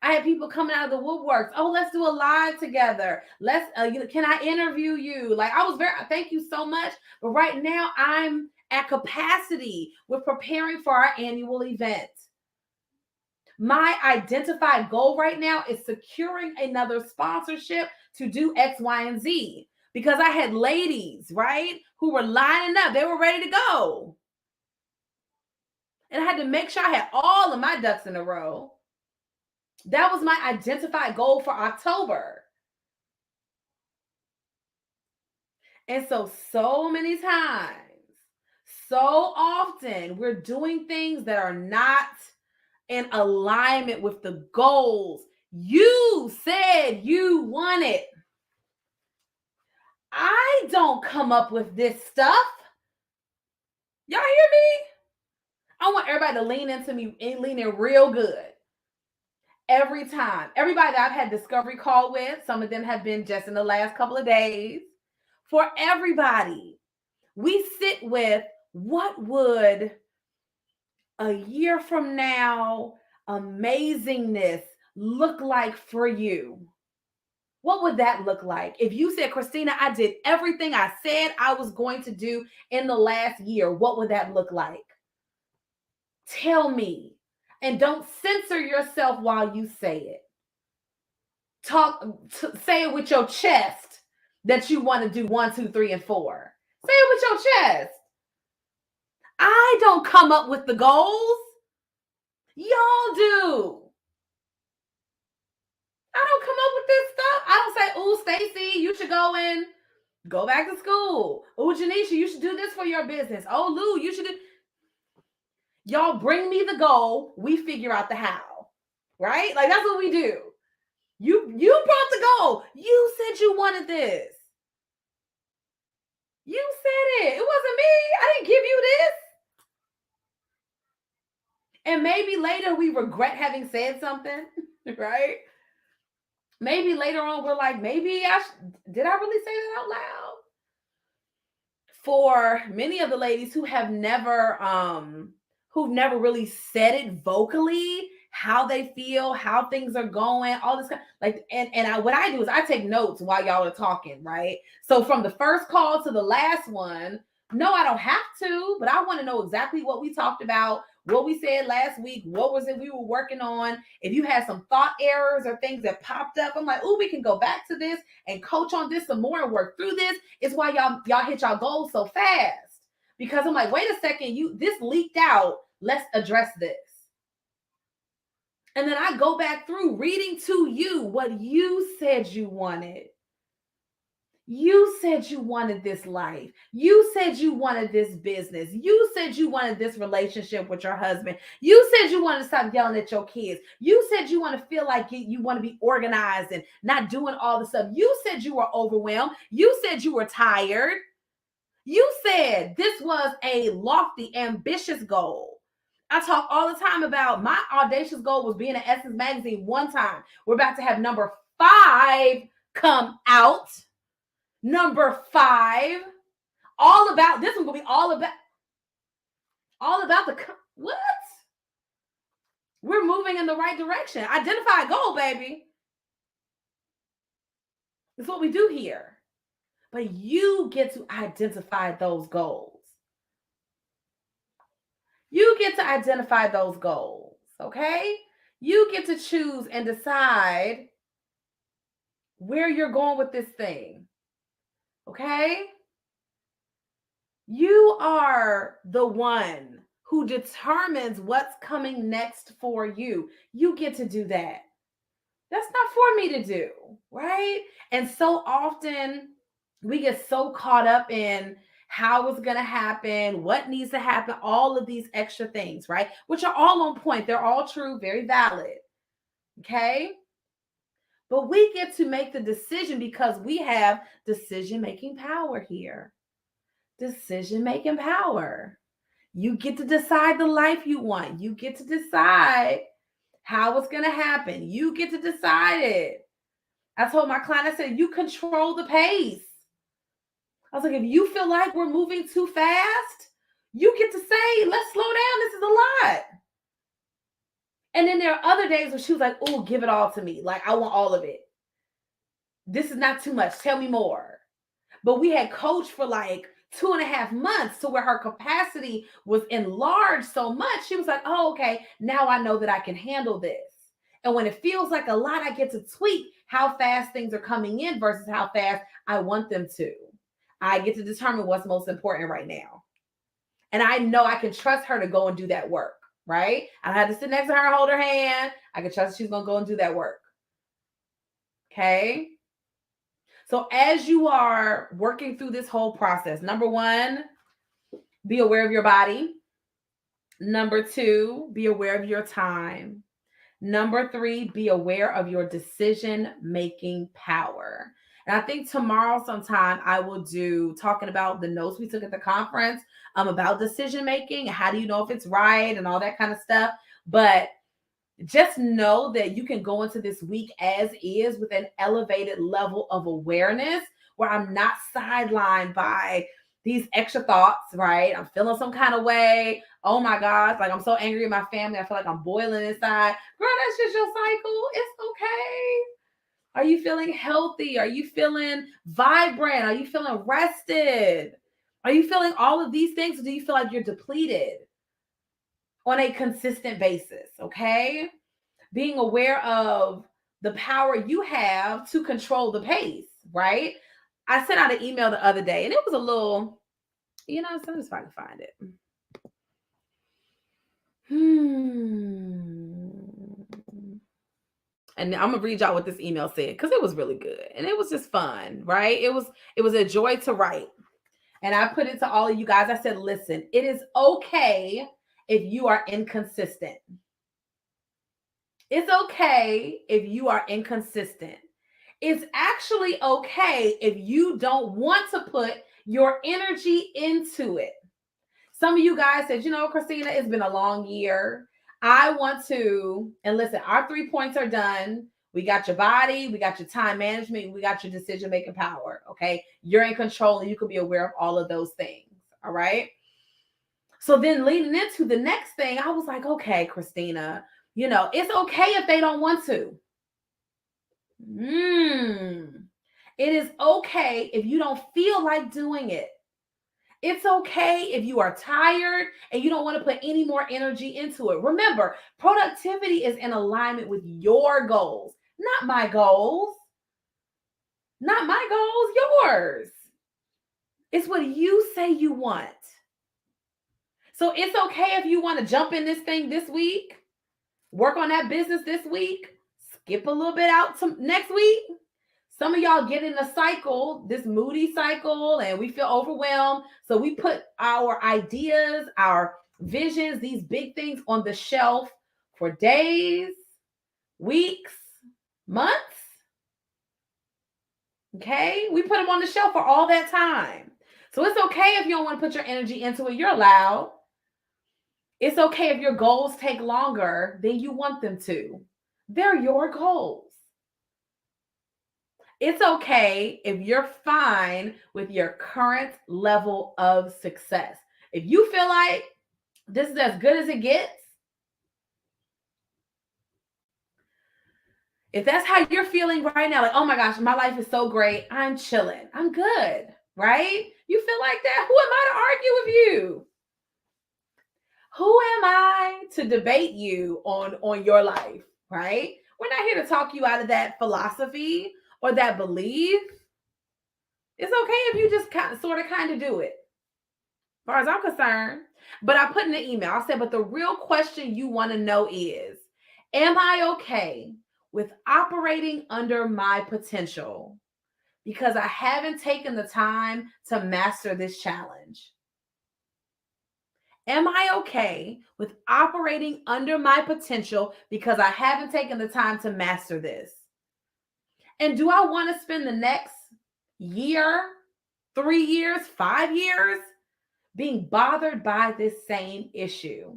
I had people coming out of the woodworks. Oh, let's do a live together. Let's, can I interview you? Like, I was thank you so much. But right now I'm at capacity with preparing for our annual event. My identified goal right now is securing another sponsorship to do X, Y, and Z. Because I had ladies, right, who were lining up. They were ready to go. And I had to make sure I had all of my ducks in a row. That was my identified goal for October. And so many times, so often, we're doing things that are not in alignment with the goals you said you wanted. I don't come up with this stuff. Y'all hear me? I want everybody to lean into me and lean in real good. Every time. Everybody that I've had discovery call with, some of them have been just in the last couple of days. For everybody, we sit with what would a year from now amazingness look like for you? What would that look like? If you said, Christina, I did everything I said I was going to do in the last year, what would that look like? Tell me. And don't censor yourself while you say it. Say it with your chest that you want to do 1, 2, 3, and 4. Say it with your chest. I don't come up with the goals. Y'all do. I don't come up with this stuff. I don't say, oh, Stacy, you should go back to school. Oh, Janisha, you should do this for your business. Oh, Lou, you should do. Y'all bring me the goal. We figure out the how. Right? Like, that's what we do. You brought the goal. You said you wanted this. You said it. It wasn't me. I didn't give you this. And maybe later we regret having said something, right? Maybe later on we're like, maybe did I really say that out loud? For many of the ladies who've never really said it vocally, how they feel, how things are going, all this what I do is I take notes while y'all are talking, right? So from the first call to the last one, no, I don't have to, but I want to know exactly what we talked about, what we said last week, what was it we were working on. If you had some thought errors or things that popped up, I'm like, oh, we can go back to this and coach on this some more and work through this. It's why y'all hit y'all goals so fast. Because I'm like, wait a second, this leaked out. Let's address this. And then I go back through reading to you what you said you wanted. You said you wanted this life. You said you wanted this business. You said you wanted this relationship with your husband. You said you wanted to stop yelling at your kids. You said you want to feel like you want to be organized and not doing all the stuff. You said you were overwhelmed. You said you were tired. You said this was a lofty, ambitious goal. I talk all the time about my audacious goal was being in Essence magazine one time. We're about to have number 5 come out. Number 5, all about this one. Will be all about the what? We're moving in the right direction. Identify a goal, baby. That's what we do here. But you get to identify those goals. You get to identify those goals, okay? You get to choose and decide where you're going with this thing. Okay? You are the one who determines what's coming next for you. You get to do that. That's not for me to do, right? And so often we get so caught up in how it's going to happen, what needs to happen, all of these extra things, right? Which are all on point. They're all true, very valid. Okay. But we get to make the decision because we have decision-making power here. Decision-making power. You get to decide the life you want. You get to decide how it's going to happen. You get to decide it. I told my client, I said, you control the pace. I was like, if you feel like we're moving too fast, you get to say, let's slow down. This is a lot. And then there are other days where she was like, oh, give it all to me. Like, I want all of it. This is not too much. Tell me more. But we had coached for like 2.5 months to where her capacity was enlarged so much. She was like, oh, okay, now I know that I can handle this. And when it feels like a lot, I get to tweak how fast things are coming in versus how fast I want them to. I get to determine what's most important right now. And I know I can trust her to go and do that work, right? I don't have to sit next to her and hold her hand. I can trust she's going to go and do that work. Okay? So as you are working through this whole process, number 1, be aware of your body. Number 2, be aware of your time. Number 3, be aware of your decision-making power. And I think tomorrow sometime I will do talking about the notes we took at the conference about decision-making. How do you know if it's right and all that kind of stuff. But just know that you can go into this week as is with an elevated level of awareness where I'm not sidelined by these extra thoughts, right? I'm feeling some kind of way. Oh my gosh, like I'm so angry at my family. I feel like I'm boiling inside. Girl, that's just your cycle. It's okay. Are you feeling healthy? Are you feeling vibrant? Are you feeling rested? Are you feeling all of these things? Or do you feel like you're depleted on a consistent basis? Okay. Being aware of the power you have to control the pace, right? I sent out an email the other day and it was a little, so I'm just trying to find it. And I'm gonna read y'all what this email said because it was really good and it was just fun, right? It was a joy to write. And I put it to all of you guys. I said, listen, it is okay if you are inconsistent. It's okay if you are inconsistent. It's actually okay if you don't want to put your energy into it. Some of you guys said, Christina, it's been a long year. I want to, and listen, our 3 points are done. We got your body, we got your time management, we got your decision-making power, okay? You're in control and you can be aware of all of those things, all right? So then leading into the next thing, I was like, okay, Christina, it's okay if they don't want to. It is okay if you don't feel like doing it. It's okay if you are tired and you don't want to put any more energy into it. Remember, productivity is in alignment with your goals, not my goals. Not my goals, yours. It's what you say you want. So it's okay if you want to jump in this thing this week, work on that business this week, skip a little bit out to next week. Some of y'all get in a cycle, this moody cycle, and we feel overwhelmed. So we put our ideas, our visions, these big things on the shelf for days, weeks, months. Okay? We put them on the shelf for all that time. So it's okay if you don't want to put your energy into it. You're allowed. It's okay if your goals take longer than you want them to. They're your goals. It's okay if you're fine with your current level of success. If you feel like this is as good as it gets, if that's how you're feeling right now, like, oh my gosh, my life is so great, I'm chilling, I'm good, right? You feel like that? Who am I to argue with you? Who am I to debate you on your life, right? We're not here to talk you out of that philosophy or that belief. It's okay if you just kind of do it, as far as I'm concerned. But I put in the email, I said, but the real question you want to know is, am I okay with operating under my potential because I haven't taken the time to master this challenge? Am I okay with operating under my potential because I haven't taken the time to master this? And do I want to spend the next year, 3 years, 5 years being bothered by this same issue?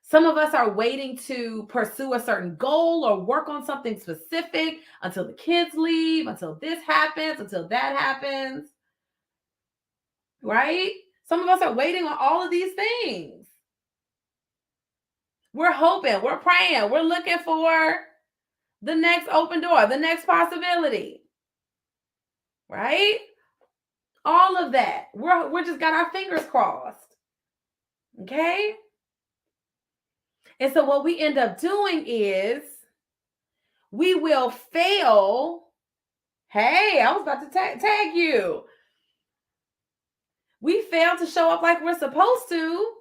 Some of us are waiting to pursue a certain goal or work on something specific until the kids leave, until this happens, until that happens, right? Some of us are waiting on all of these things. We're hoping, we're praying, we're looking for the next open door, the next possibility, right? All of that. We're just got our fingers crossed. Okay? And so what we end up doing is we will fail. Hey, I was about to tag you. We fail to show up like we're supposed to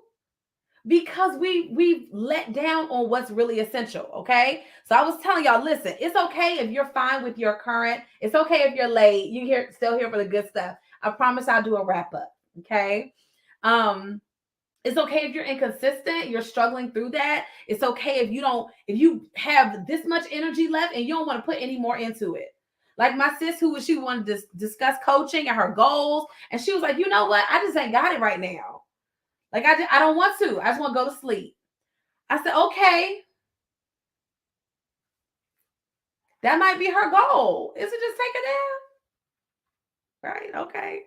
because we've let down on what's really essential. Okay. So I was telling y'all, listen, it's okay if you're fine with your current. It's okay if you're late. You still here for the good stuff. I promise I'll do a wrap up. Okay. It's okay if you're inconsistent, you're struggling through that. It's okay if you have this much energy left and you don't want to put any more into it. Like my sis, she wanted to discuss coaching and her goals. And she was like, you know what? I just ain't got it right now. Like I don't want to. I just want to go to sleep. I said, okay. That might be her goal. Is it just take a nap? Right? Okay.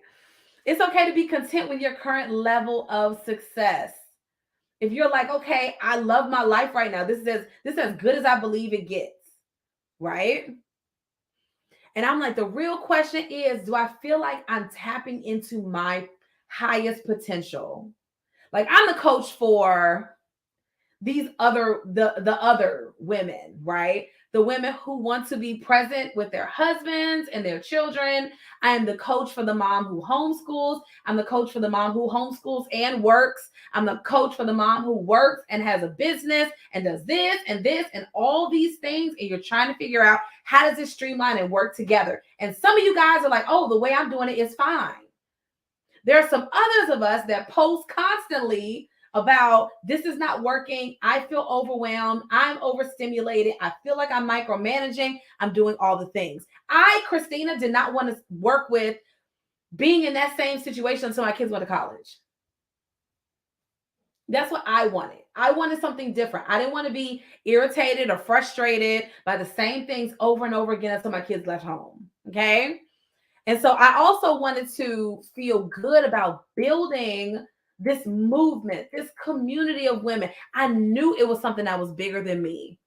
It's okay to be content with your current level of success. If you're like, okay, I love my life right now. This is as good as I believe it gets. Right? And I'm like, the real question is, do I feel like I'm tapping into my highest potential? Like I'm the coach for these the other women, right? The women who want to be present with their husbands and their children. I am the coach for the mom who homeschools. I'm the coach for the mom who homeschools and works. I'm the coach for the mom who works and has a business and does this and all these things. And you're trying to figure out, how does this streamline and work together? And some of you guys are like, oh, the way I'm doing it is fine. There are some others of us that post constantly about, this is not working. I feel overwhelmed. I'm overstimulated. I feel like I'm micromanaging. I'm doing all the things. Christina, did not want to work with being in that same situation until my kids went to college. That's what I wanted. I wanted something different. I didn't want to be irritated or frustrated by the same things over and over again until my kids left home. Okay. And so I also wanted to feel good about building this movement, this community of women. I knew it was something that was bigger than me.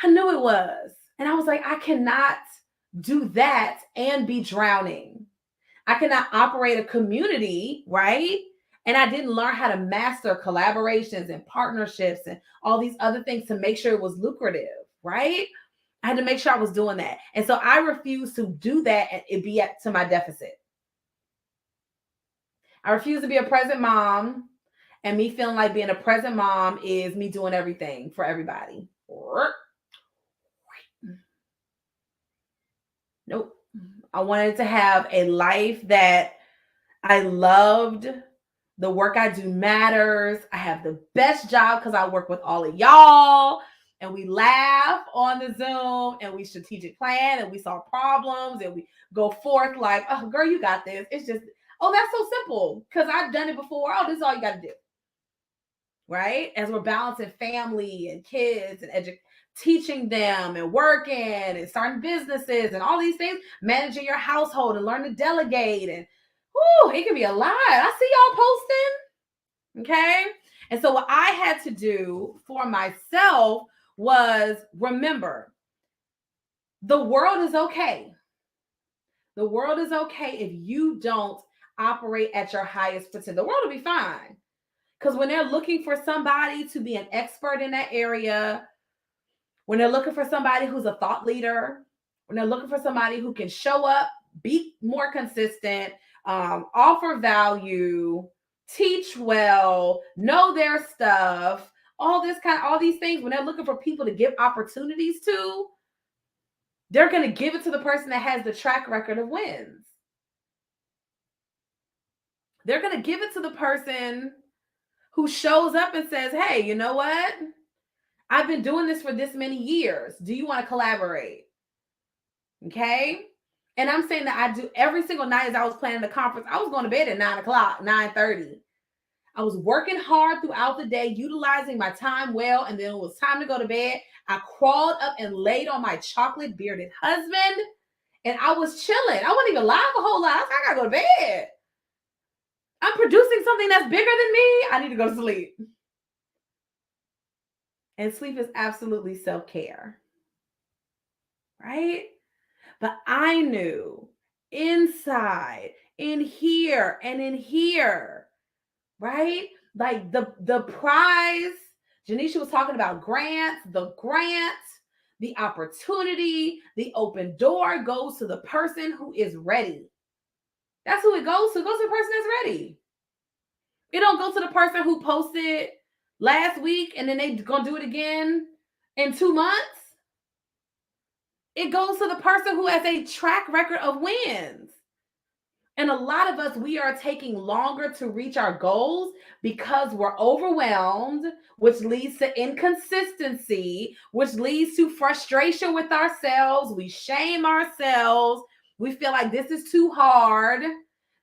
I knew it was. And I was like, I cannot do that and be drowning. I cannot operate a community, right? And I didn't learn how to master collaborations and partnerships and all these other things to make sure it was lucrative, right? I had to make sure I was doing that. And so I refused to do that and it be to my deficit. I refuse to be a present mom, and me feeling like being a present mom is me doing everything for everybody. Nope. I wanted to have a life that I loved. The work I do matters. I have the best job because I work with all of y'all. And we laugh on the Zoom and we strategic plan and we solve problems and we go forth like, oh, girl, you got this. It's just, oh, that's so simple because I've done it before. Oh, this is all you got to do. Right? As we're balancing family and kids and teaching them and working and starting businesses and all these things, managing your household and learn to delegate. And it can be a lot. I see y'all posting. Okay. And so what I had to do for myself was remember, the world is okay. The world is okay if you don't operate at your highest potential. The world will be fine. Because when they're looking for somebody to be an expert in that area, when they're looking for somebody who's a thought leader, when they're looking for somebody who can show up, be more consistent, offer value, teach well, know their stuff, all these things, when they're looking for people to give opportunities to, They're going to give it to the person that has the track record of wins. They're going to give it to the person who shows up and says, hey, you know what? I've been doing this for this many years. Do you want to collaborate? Okay. And I'm saying that I do every single night as I was planning the conference. I was going to bed at 9 o'clock, 9:30. I was working hard throughout the day, utilizing my time well. And then it was time to go to bed. I crawled up and laid on my chocolate bearded husband. And I was chilling. I wasn't even live a whole lot. I was like, I gotta go to bed. I'm producing something that's bigger than me. I need to go to sleep. And sleep is absolutely self-care. Right? But I knew inside, in here, and in here, right? Like the prize, Janisha was talking about grants, the opportunity, the open door goes to the person who is ready. That's who it goes to. It goes to the person that's ready. It don't go to the person who posted last week and then they gonna do it again in 2 months. It goes to the person who has a track record of wins. And a lot of us, we are taking longer to reach our goals because we're overwhelmed, which leads to inconsistency, which leads to frustration with ourselves. We shame ourselves. We feel like this is too hard.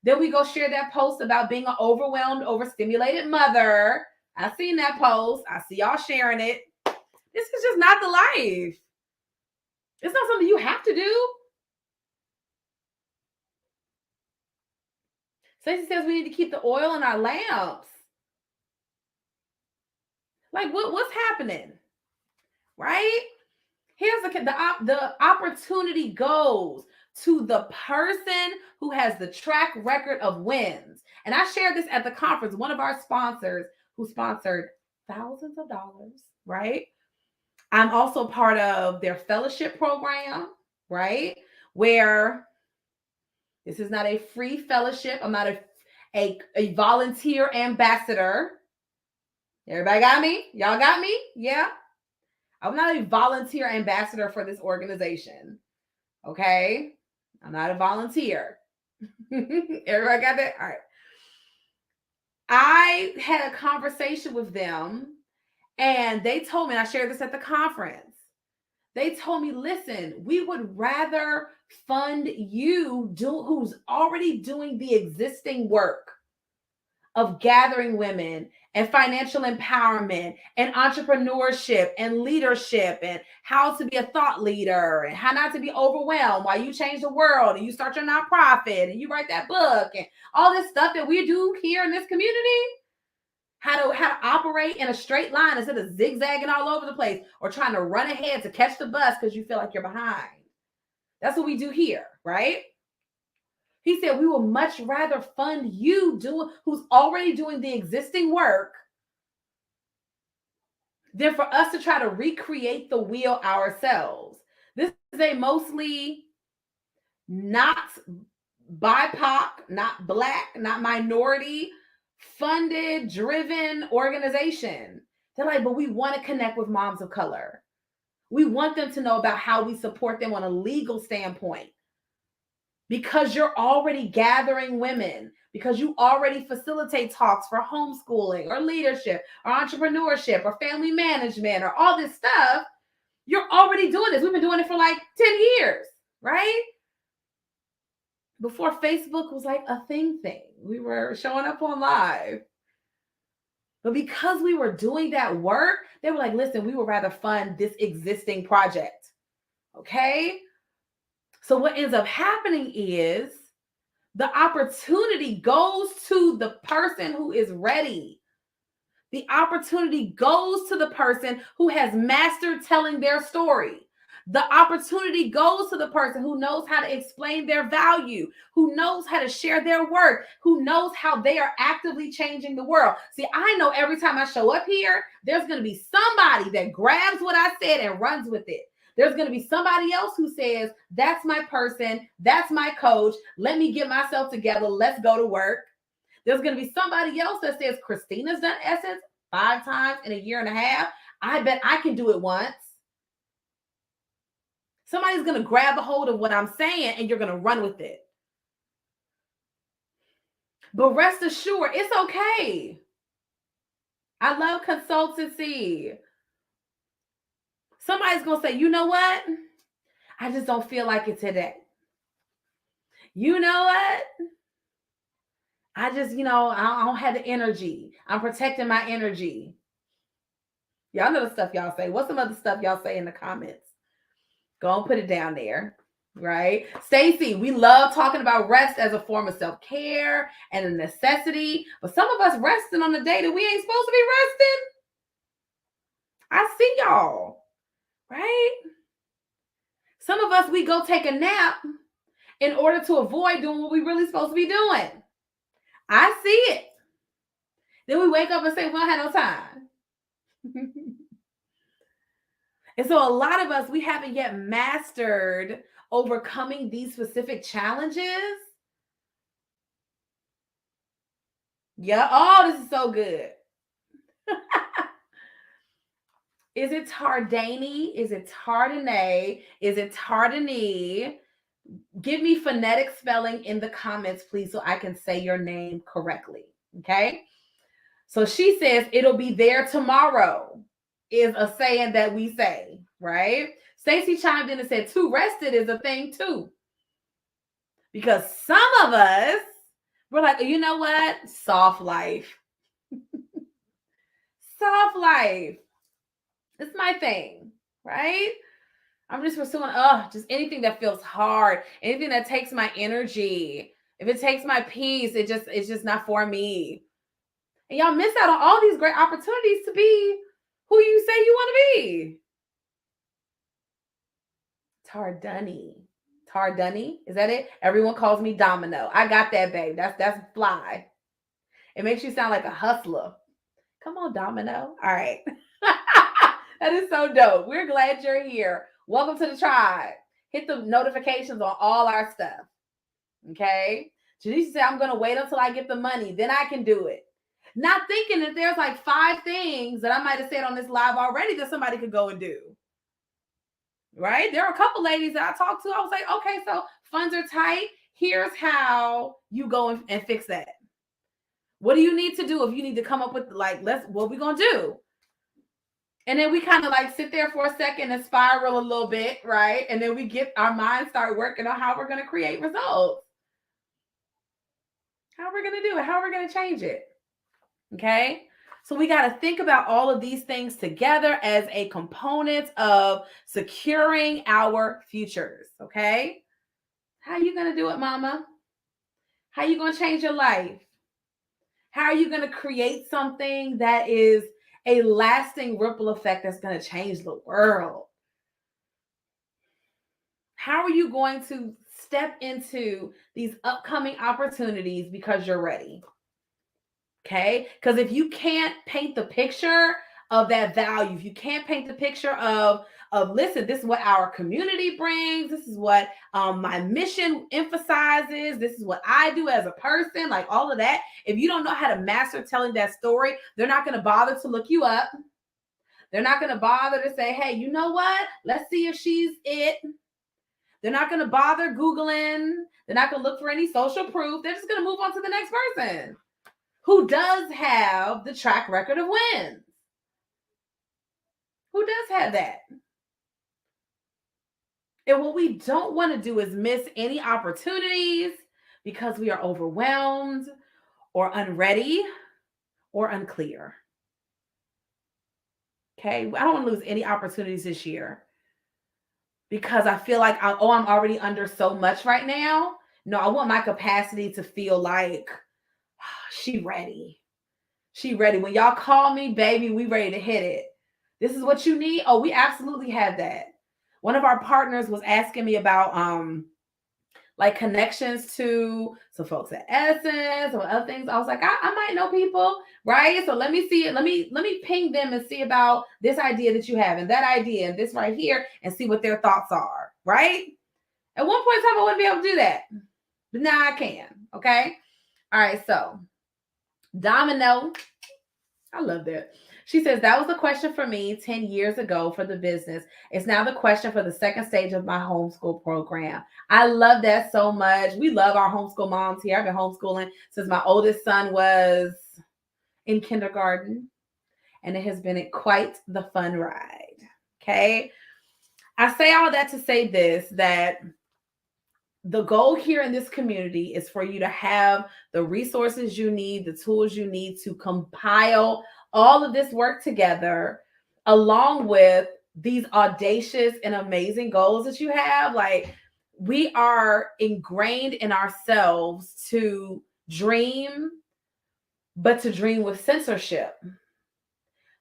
Then we go share that post about being an overwhelmed, overstimulated mother. I've seen that post. I see y'all sharing it. This is just not the life. It's not something you have to do. Stacey says we need to keep the oil in our lamps. Like what's happening? Right? Here's the opportunity goes to the person who has the track record of wins. And I shared this at the conference. One of our sponsors who sponsored thousands of dollars, right? I'm also part of their fellowship program, right? Where this is not a free fellowship. I'm not a volunteer ambassador. Everybody got me? Y'all got me? Yeah. I'm not a volunteer ambassador for this organization. Okay? I'm not a volunteer. Everybody got that? All right. I had a conversation with them and they told me, and I shared this at the conference, they told me, listen, we would rather fund you who's already doing the existing work of gathering women and financial empowerment and entrepreneurship and leadership and how to be a thought leader and how not to be overwhelmed while you change the world and you start your nonprofit and you write that book and all this stuff that we do here in this community. How to operate in a straight line instead of zigzagging all over the place or trying to run ahead to catch the bus because you feel like you're behind. That's what we do here, right? He said, we will much rather fund you who's already doing the existing work than for us to try to recreate the wheel ourselves. This is a mostly not BIPOC, not Black, not minority funded, driven organization. They're like, but we want to connect with moms of color. We want them to know about how we support them on a legal standpoint. Because you're already gathering women, because you already facilitate talks for homeschooling or leadership or entrepreneurship or family management or all this stuff, you're already doing this. We've been doing it for like 10 years, right? Before Facebook was like a thing. We were showing up on live. But because we were doing that work, they were like, listen, we would rather fund this existing project, okay? So what ends up happening is the opportunity goes to the person who is ready. The opportunity goes to the person who has mastered telling their story. The opportunity goes to the person who knows how to explain their value, who knows how to share their work, who knows how they are actively changing the world. See, I know every time I show up here, there's going to be somebody that grabs what I said and runs with it. There's going to be somebody else who says, that's my person, that's my coach, let me get myself together, let's go to work. There's going to be somebody else that says, Christina's done Essence 5 times in a year and a half. I bet I can do it once. Somebody's going to grab a hold of what I'm saying and you're going to run with it. But rest assured, it's okay. I love consultancy. Somebody's going to say, you know what? I just don't feel like it today. You know what? I just, I don't have the energy. I'm protecting my energy. Y'all know the stuff y'all say. What's some other stuff y'all say in the comments? Go and put it down there, right? Stacy, we love talking about rest as a form of self-care and a necessity. But some of us resting on the day that we ain't supposed to be resting. I see y'all, right? Some of us, we go take a nap in order to avoid doing what we really supposed to be doing. I see it. Then we wake up and say, we don't have no time. And so a lot of us, we haven't yet mastered overcoming these specific challenges. Yeah. Oh, this is so good. Is it Tardani? Is it Tardane? Is it Tardani? Give me phonetic spelling in the comments, please, so I can say your name correctly. Okay. So she says, it'll be there tomorrow, is a saying that we say, right? Stacy chimed in and said, too rested is a thing too. Because some of us, we're like, you know what? Soft life. Soft life. It's my thing, right? I'm just pursuing, just anything that feels hard, anything that takes my energy. If it takes my peace, it's just not for me. And y'all miss out on all these great opportunities to be who you say you want to be. Tardani, is that it? Everyone calls me Domino. I got that, babe. That's fly. It makes you sound like a hustler. Come on, Domino. All right. That is so dope. We're glad you're here. Welcome to the tribe. Hit the notifications on all our stuff. Okay? Janice said, I'm going to wait until I get the money. Then I can do it. Not thinking that there's like 5 things that I might have said on this live already that somebody could go and do. Right? There are a couple ladies that I talked to. I was like, okay, so funds are tight. Here's how you go and fix that. What do you need to do if you need to come up with what we going to do? And then we kind of like sit there for a second and spiral a little bit, right? And then we get our minds start working on how we're going to create results. How we're going to do it. How we're going to change it. Okay. So we got to think about all of these things together as a component of securing our futures. Okay. How are you going to do it, mama? How are you going to change your life? How are you going to create something that is a lasting ripple effect that's going to change the world? How are you going to step into these upcoming opportunities because you're ready? Okay? Because if you can't paint the picture of that value, if you can't paint the picture of listen, this is what our community brings, this is what my mission emphasizes, this is what I do as a person, like all of that. If you don't know how to master telling that story, they're not going to bother to look you up. They're not going to bother to say, hey, you know what? Let's see if she's it. They're not going to bother Googling. They're not going to look for any social proof. They're just going to move on to the next person who does have the track record of wins. Who does have that? And what we don't want to do is miss any opportunities because we are overwhelmed or unready or unclear. Okay, I don't want to lose any opportunities this year because I feel like, I'm already under so much right now. No, I want my capacity to feel like she ready. She ready. When y'all call me, baby, we ready to hit it. This is what you need. Oh, we absolutely have that. One of our partners was asking me about like connections to some folks at Essence or other things. I was like, I might know people, right? So let me see it. Let me ping them and see about this idea that you have and that idea and this right here and see what their thoughts are, right? At one point in time, I wouldn't be able to do that. But now I can. Okay. All right. So Domino. I love that. She says, that was the question for me 10 years ago for the business. It's now the question for the second stage of my homeschool program. I love that so much. We love our homeschool moms here. I've been homeschooling since my oldest son was in kindergarten, and it has been quite the fun ride. Okay. I say all that to say this, that the goal here in this community is for you to have the resources you need, the tools you need to compile all of this work together, along with these audacious and amazing goals that you have. Like, we are ingrained in ourselves to dream, but to dream with censorship,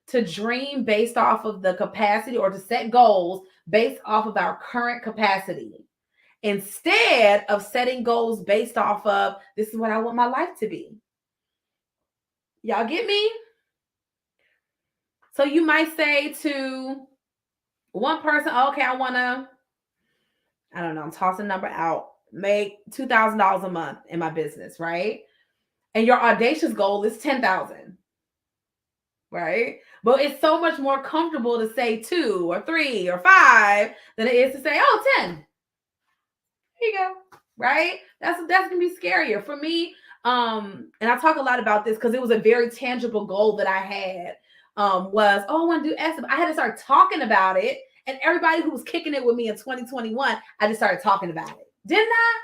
to dream based off of the capacity, or to set goals based off of our current capacity, instead of setting goals based off of, this is what I want my life to be. Y'all get me? So you might say to one person, okay, I want to, I don't know, I'm tossing a number out, make $2,000 a month in my business, right? And your audacious goal is 10,000, right? But it's so much more comfortable to say 2 or 3 or 5 than it is to say, oh, 10. Here you go. Right? That's gonna be scarier for me. And I talk a lot about this because it was a very tangible goal that I had. Was, oh, I want to do S. I had to start talking about it, and everybody who was kicking it with me in 2021, I just started talking about it, didn't I?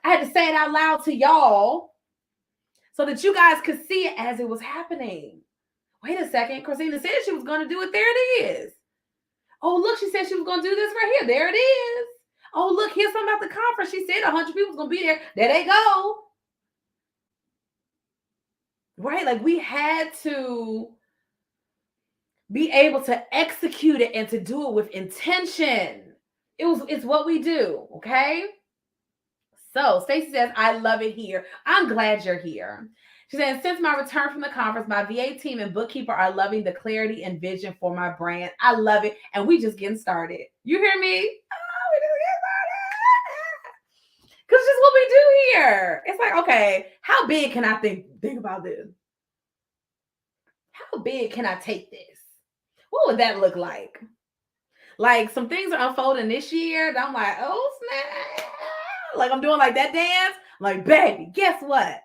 I had to say it out loud to y'all so that you guys could see it as it was happening. Wait a second, Christina said she was going to do it. There it is. Oh, look, she said she was going to do this right here. There it is. Oh, look, here's something about the conference. She said 100 people's going to be there. There they go. Right? Like, we had to be able to execute it and to do it with intention. It's what we do. Okay. So Stacey says, I love it here. I'm glad you're here. She said, since my return from the conference, my VA team and bookkeeper are loving the clarity and vision for my brand. I love it. And we just getting started. You hear me? Oh, we just getting started. Because it's just what we do here. It's like, okay, how big can I think about this? How big can I take this? What would that look like? Like, some things are unfolding this year that I'm like, oh, snap. Like, I'm doing like that dance. I'm like, baby, guess what?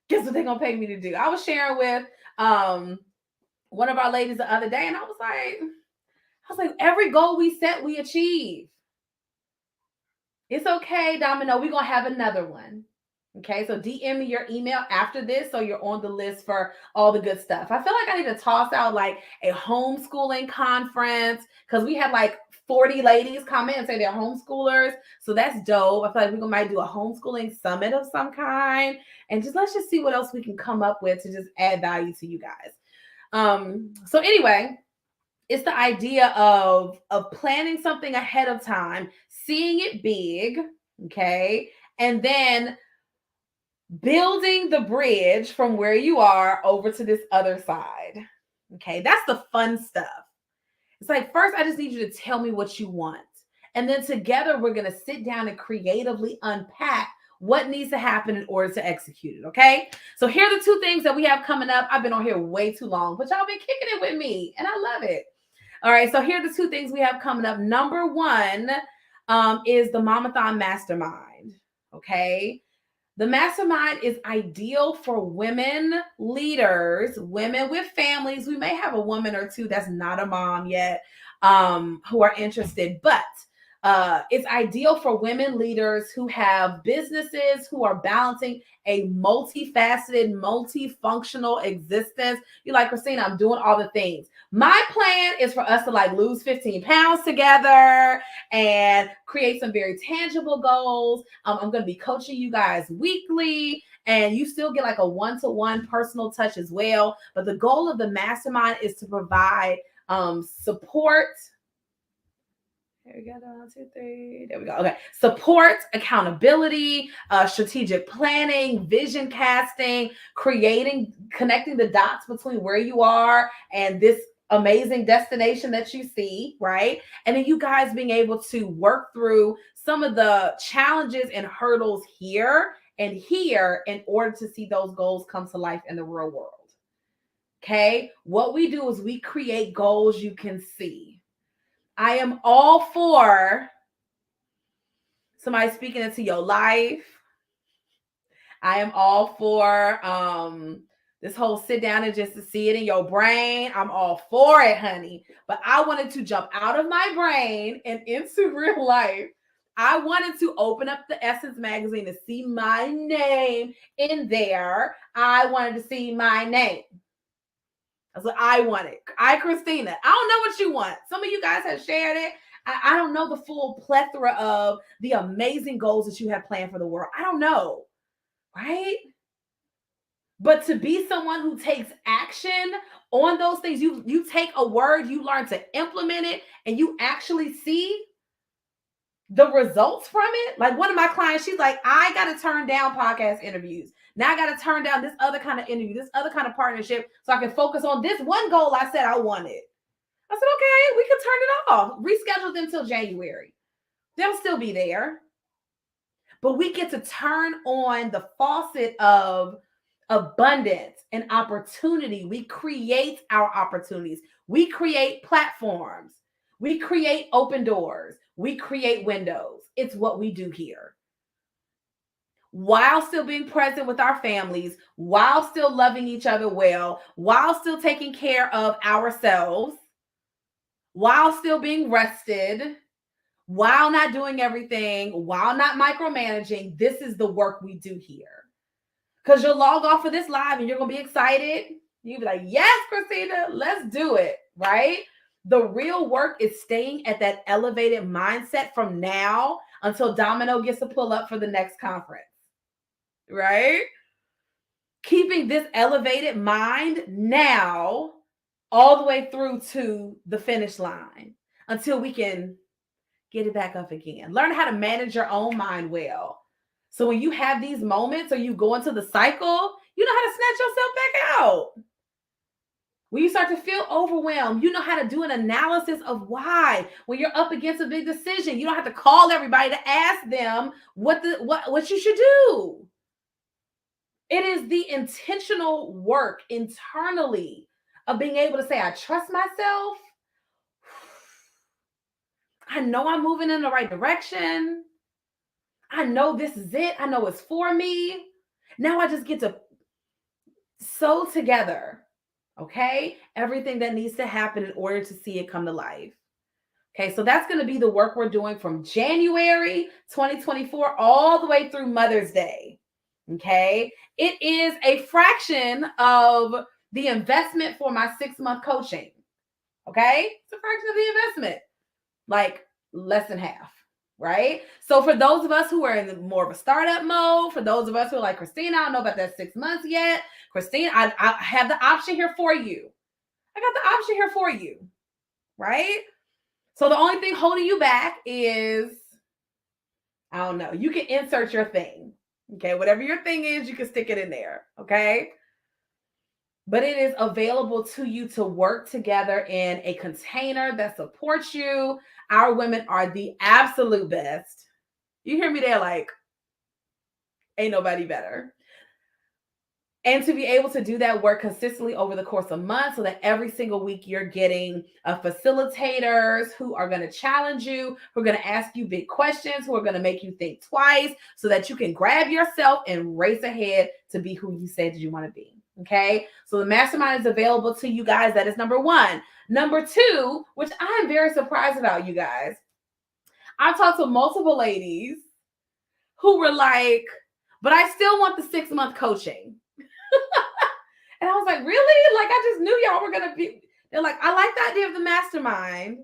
Guess what they're going to pay me to do? I was sharing with one of our ladies the other day, and I was like, every goal we set, we achieve. It's okay, Domino. We're going to have another one. Okay, so DM me your email after this so you're on the list for all the good stuff. I feel like I need to toss out like a homeschooling conference, because we had like 40 ladies comment and say they're homeschoolers. So that's dope. I feel like we might do a homeschooling summit of some kind, and let's just see what else we can come up with to just add value to you guys. So anyway, it's the idea of planning something ahead of time, seeing it big, okay, and then building the bridge from where you are over to this other side. Okay, that's the fun stuff. It's like, first, I just need you to tell me what you want. And then together, we're going to sit down and creatively unpack what needs to happen in order to execute it. Okay, so here are the 2 things that we have coming up. I've been on here way too long, but y'all been kicking it with me, and I love it. All right, so here are the 2 things we have coming up. Number 1 is the Momathon Mastermind. Okay. The mastermind is ideal for women leaders, women with families. We may have a woman or 2 that's not a mom yet, who are interested, but it's ideal for women leaders who have businesses, who are balancing a multifaceted, multifunctional existence. You're like, Christina, I'm doing all the things. My plan is for us to like lose 15 pounds together and create some very tangible goals. I'm going to be coaching you guys weekly, and you still get like a one-to-one personal touch as well. But the goal of the mastermind is to provide support. Here we go. 1, 2, 3. There we go. Okay. Support, accountability, strategic planning, vision casting, connecting the dots between where you are and this amazing destination that you see, right? And then you guys being able to work through some of the challenges and hurdles here and here in order to see those goals come to life in the real world. Okay. What we do is we create goals you can see. I am all for somebody speaking into your life. I am all for this whole sit down and just to see it in your brain. I'm all for it, honey. But I wanted to jump out of my brain and into real life. I wanted to open up the Essence magazine to see my name in there. I wanted to see my name. That's what I wanted. Christina. I don't know what you want. Some of you guys have shared it. I don't know the full plethora of the amazing goals that you have planned for the world. I don't know. Right? But to be someone who takes action on those things, you take a word, you learn to implement it, and you actually see the results from it. Like one of my clients, she's like, I got to turn down podcast interviews. Now I got to turn down this other kind of interview, this other kind of partnership, so I can focus on this one goal I said I wanted. I said, okay, we can turn it off. Reschedule them till January. They'll still be there. But we get to turn on the faucet of abundance and opportunity. We create our opportunities. We create platforms. We create open doors. We create windows. It's what we do here. While still being present with our families, while still loving each other well, while still taking care of ourselves, while still being rested, while not doing everything, while not micromanaging. This is the work we do here. Because you'll log off of this live and you're going to be excited. You'll be like, yes, Christina, let's do it, right? The real work is staying at that elevated mindset from now until Domino gets to pull up for the next conference, right? Keeping this elevated mind now all the way through to the finish line until we can get it back up again. Learn how to manage your own mind well. So when you have these moments or you go into the cycle, you know how to snatch yourself back out. When you start to feel overwhelmed, you know how to do an analysis of why. When you're up against a big decision, you don't have to call everybody to ask them what you should do. It is the intentional work internally of being able to say, I trust myself. I know I'm moving in the right direction. I know this is it. I know it's for me. Now I just get to sew together, okay, everything that needs to happen in order to see it come to life. Okay, so that's going to be the work we're doing from January 2024 all the way through Mother's Day. Okay, it is a fraction of the investment for my 6-month coaching. Okay, it's a fraction of the investment, like less than half. Right? So for those of us who are in more of a startup mode, for those of us who are like, Christina, I don't know about that 6 months yet. Christina, I have the option here for you. I got the option here for you. Right? So the only thing holding you back is, I don't know, you can insert your thing. Okay? Whatever your thing is, you can stick it in there. Okay? But it is available to you to work together in a container that supports you. Our women are the absolute best. You hear me there like, ain't nobody better. And to be able to do that work consistently over the course of months so that every single week you're getting facilitators who are going to challenge you, who are going to ask you big questions, who are going to make you think twice so that you can grab yourself and race ahead to be who you said you want to be. Okay, so the mastermind is available to you guys. That is number one. Number two, which I am very surprised about, you guys. I talked to multiple ladies who were like, but I still want the 6-month coaching. And I was like, really? Like, I just knew y'all were going to be. They're like, I like the idea of the mastermind,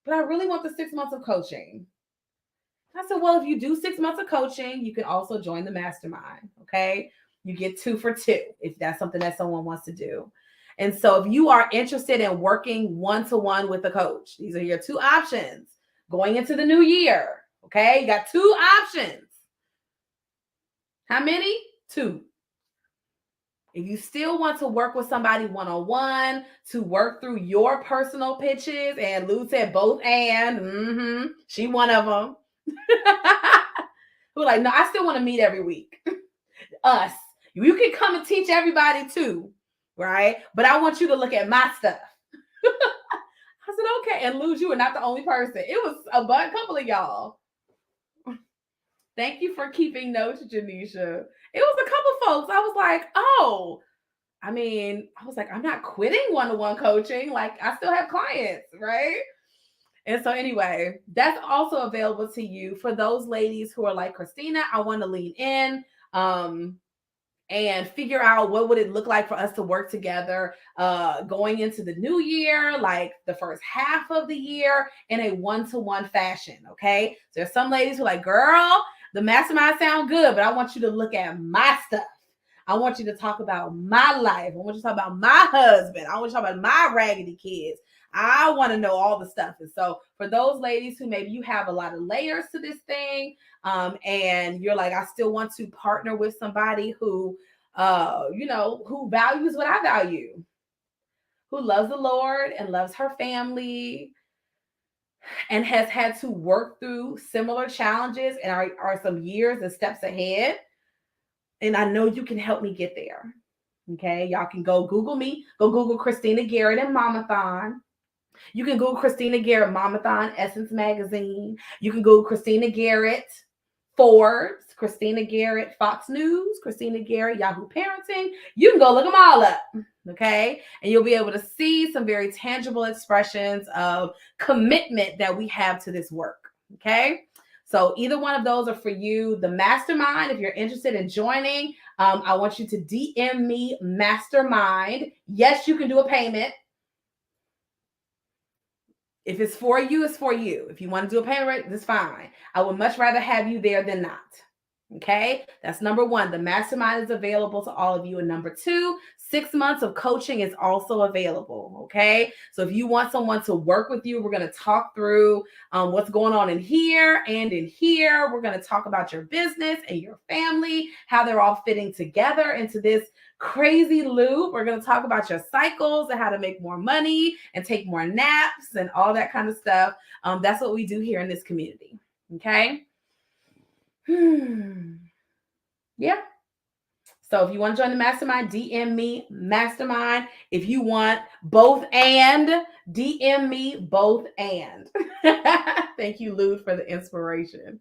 but I really want the 6 months of coaching. I said, well, if you do 6 months of coaching, you can also join the mastermind. Okay. You get 2 for 2 if that's something that someone wants to do. And so if you are interested in working one-to-one with a coach, these are your 2 options going into the new year. Okay. You got 2 options. How many? 2. If you still want to work with somebody one-on-one to work through your personal pitches, and Lou said both and, she one of them. Who like, no, I still want to meet every week. Us. You can come and teach everybody too, right? But I want you to look at my stuff. I said, okay. And Luz, you were not the only person. It was a couple of y'all. Thank you for keeping notes, Janisha. It was a couple folks. I was like, oh, I was like, I'm not quitting one-to-one coaching. Like, I still have clients, right? And so, anyway, that's also available to you for those ladies who are like, Christina, I want to lean in. And figure out what would it look like for us to work together going into the new year, like the first half of the year in a one-to-one fashion. Okay. So there's some ladies who are like, girl, the mastermind sound good, but I want you to look at my stuff. I want you to talk about my life. I want you to talk about my husband. I want you to talk about my raggedy kids. I want to know all the stuff. And so for those ladies who maybe you have a lot of layers to this thing, and you're like, I still want to partner with somebody who, who values what I value, who loves the Lord and loves her family and has had to work through similar challenges and are some years and steps ahead. And I know you can help me get there. Okay. Y'all can go Google me, go Google Christina Garrett and Momathon. You can Google Christina Garrett Momathon Essence Magazine. You can Google Christina Garrett Forbes, Christina Garrett Fox News, Christina Garrett Yahoo Parenting. You can go look them all up, okay? And you'll be able to see some very tangible expressions of commitment that we have to this work, okay? So either one of those are for you. The mastermind, if you're interested in joining, I want you to DM me mastermind. Yes, you can do a payment. If it's for you, it's for you. If you want to do a payment, that's fine. I would much rather have you there than not. Okay, that's number one. The mastermind is available to all of you. And number two, 6 months of coaching is also available. Okay, so if you want someone to work with you, we're going to talk through what's going on in here and in here. We're going to talk about your business and your family, how they're all fitting together into this crazy loop. We're going to talk about your cycles and how to make more money and take more naps and all that kind of stuff. That's what we do here in this community. Okay. Yeah. So if you want to join the mastermind, DM me mastermind. If you want both and, DM me both and. Thank you, Lou, for the inspiration.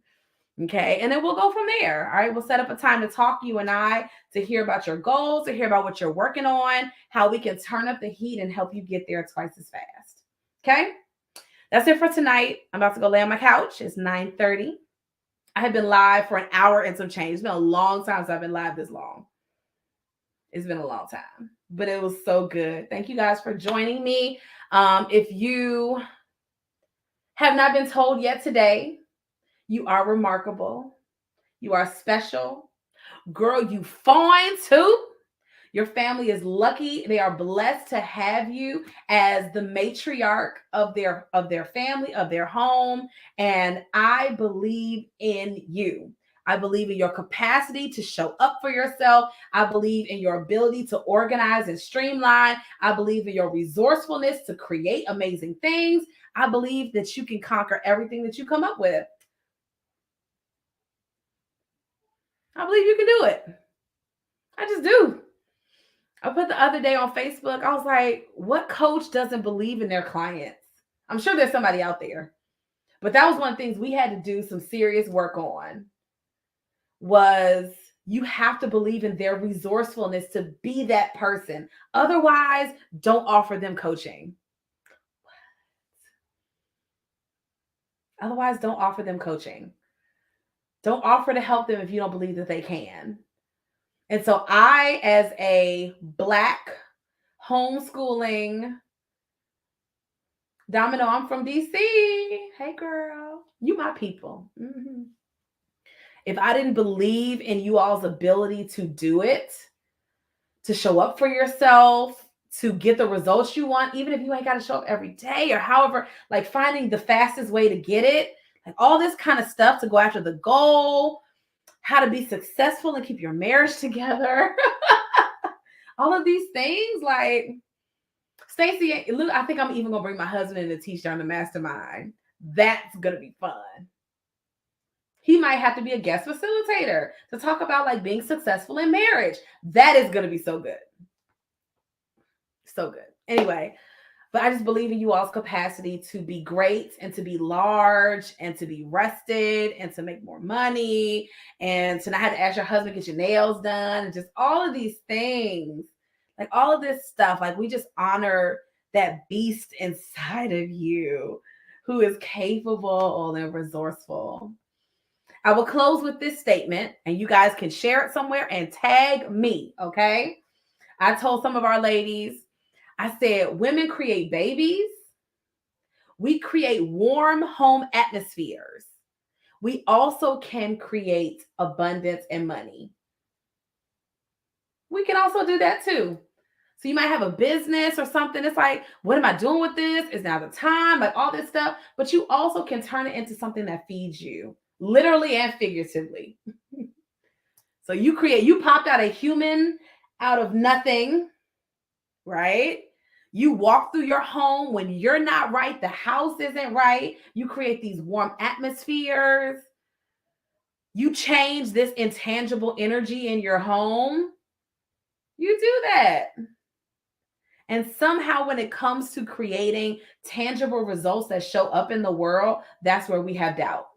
Okay. And then we'll go from there. All right. We'll set up a time to talk, you and I, to hear about your goals, to hear about what you're working on, how we can turn up the heat and help you get there twice as fast. Okay. That's it for tonight. I'm about to go lay on my couch. It's 9:30. I have been live for an hour and some change. It's been a long time since I've been live this long. It's been a long time, but it was so good. Thank you guys for joining me. If you have not been told yet today, you are remarkable. You are special. Girl, you fine too. Your family is lucky. They are blessed to have you as the matriarch of their family, of their home. And I believe in you. I believe in your capacity to show up for yourself. I believe in your ability to organize and streamline. I believe in your resourcefulness to create amazing things. I believe that you can conquer everything that you come up with. I believe you can do it. I just do. I put the other day on Facebook, I was like, what coach doesn't believe in their clients? I'm sure there's somebody out there. But that was one of the things we had to do some serious work on, was you have to believe in their resourcefulness to be that person. Otherwise, don't offer them coaching. Otherwise, don't offer them coaching. Don't offer to help them if you don't believe that they can. And so I, as a Black homeschooling Domino, I'm from DC. Hey, girl, you my people. Mm-hmm. If I didn't believe in you all's ability to do it, to show up for yourself, to get the results you want, even if you ain't got to show up every day or however, like finding the fastest way to get it, like all this kind of stuff to go after the goal, how to be successful and keep your marriage together. All of these things, like Stacey, I think I'm even gonna bring my husband in to teach on the mastermind. That's gonna be fun. He might have to be a guest facilitator to talk about like being successful in marriage. That is gonna be so good. So good. Anyway, but I just believe in you all's capacity to be great and to be large and to be rested and to make more money and to not have to ask your husband to get your nails done and just all of these things. Like all of this stuff. Like we just honor that beast inside of you who is capable and resourceful. I will close with this statement, and you guys can share it somewhere and tag me, okay? I told some of our ladies, I said, women create babies. We create warm home atmospheres. We also can create abundance and money. We can also do that too. So you might have a business or something. It's like, what am I doing with this? Is now the time? Like all this stuff. But you also can turn it into something that feeds you, literally and figuratively. So you popped out a human out of nothing, right? You walk through your home when you're not right, the house isn't right. You create these warm atmospheres. You change this intangible energy in your home. You do that. And somehow, when it comes to creating tangible results that show up in the world, that's where we have doubt.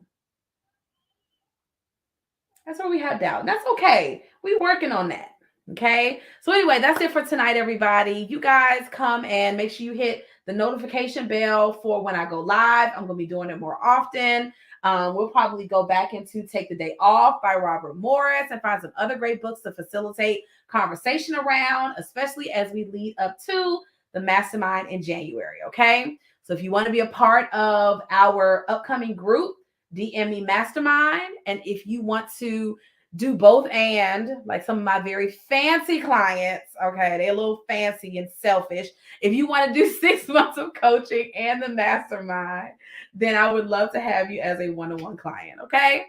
That's where we have doubt. And that's okay. We're working on that. Okay. So, anyway, that's it for tonight, everybody. You guys come and make sure you hit the notification bell for when I go live. I'm going to be doing it more often. We'll probably go back into Take the Day Off by Robert Morris and find some other great books to facilitate conversation around, especially as we lead up to the mastermind in January. Okay. So, if you want to be a part of our upcoming group, DM me mastermind. And if you want to do both, and like some of my very fancy clients, okay, they're a little fancy and selfish. If you want to do 6 months of coaching and the mastermind, then I would love to have you as a one-on-one client. Okay.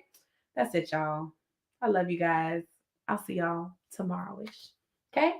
That's it, y'all. I love you guys. I'll see y'all tomorrow-ish. Okay.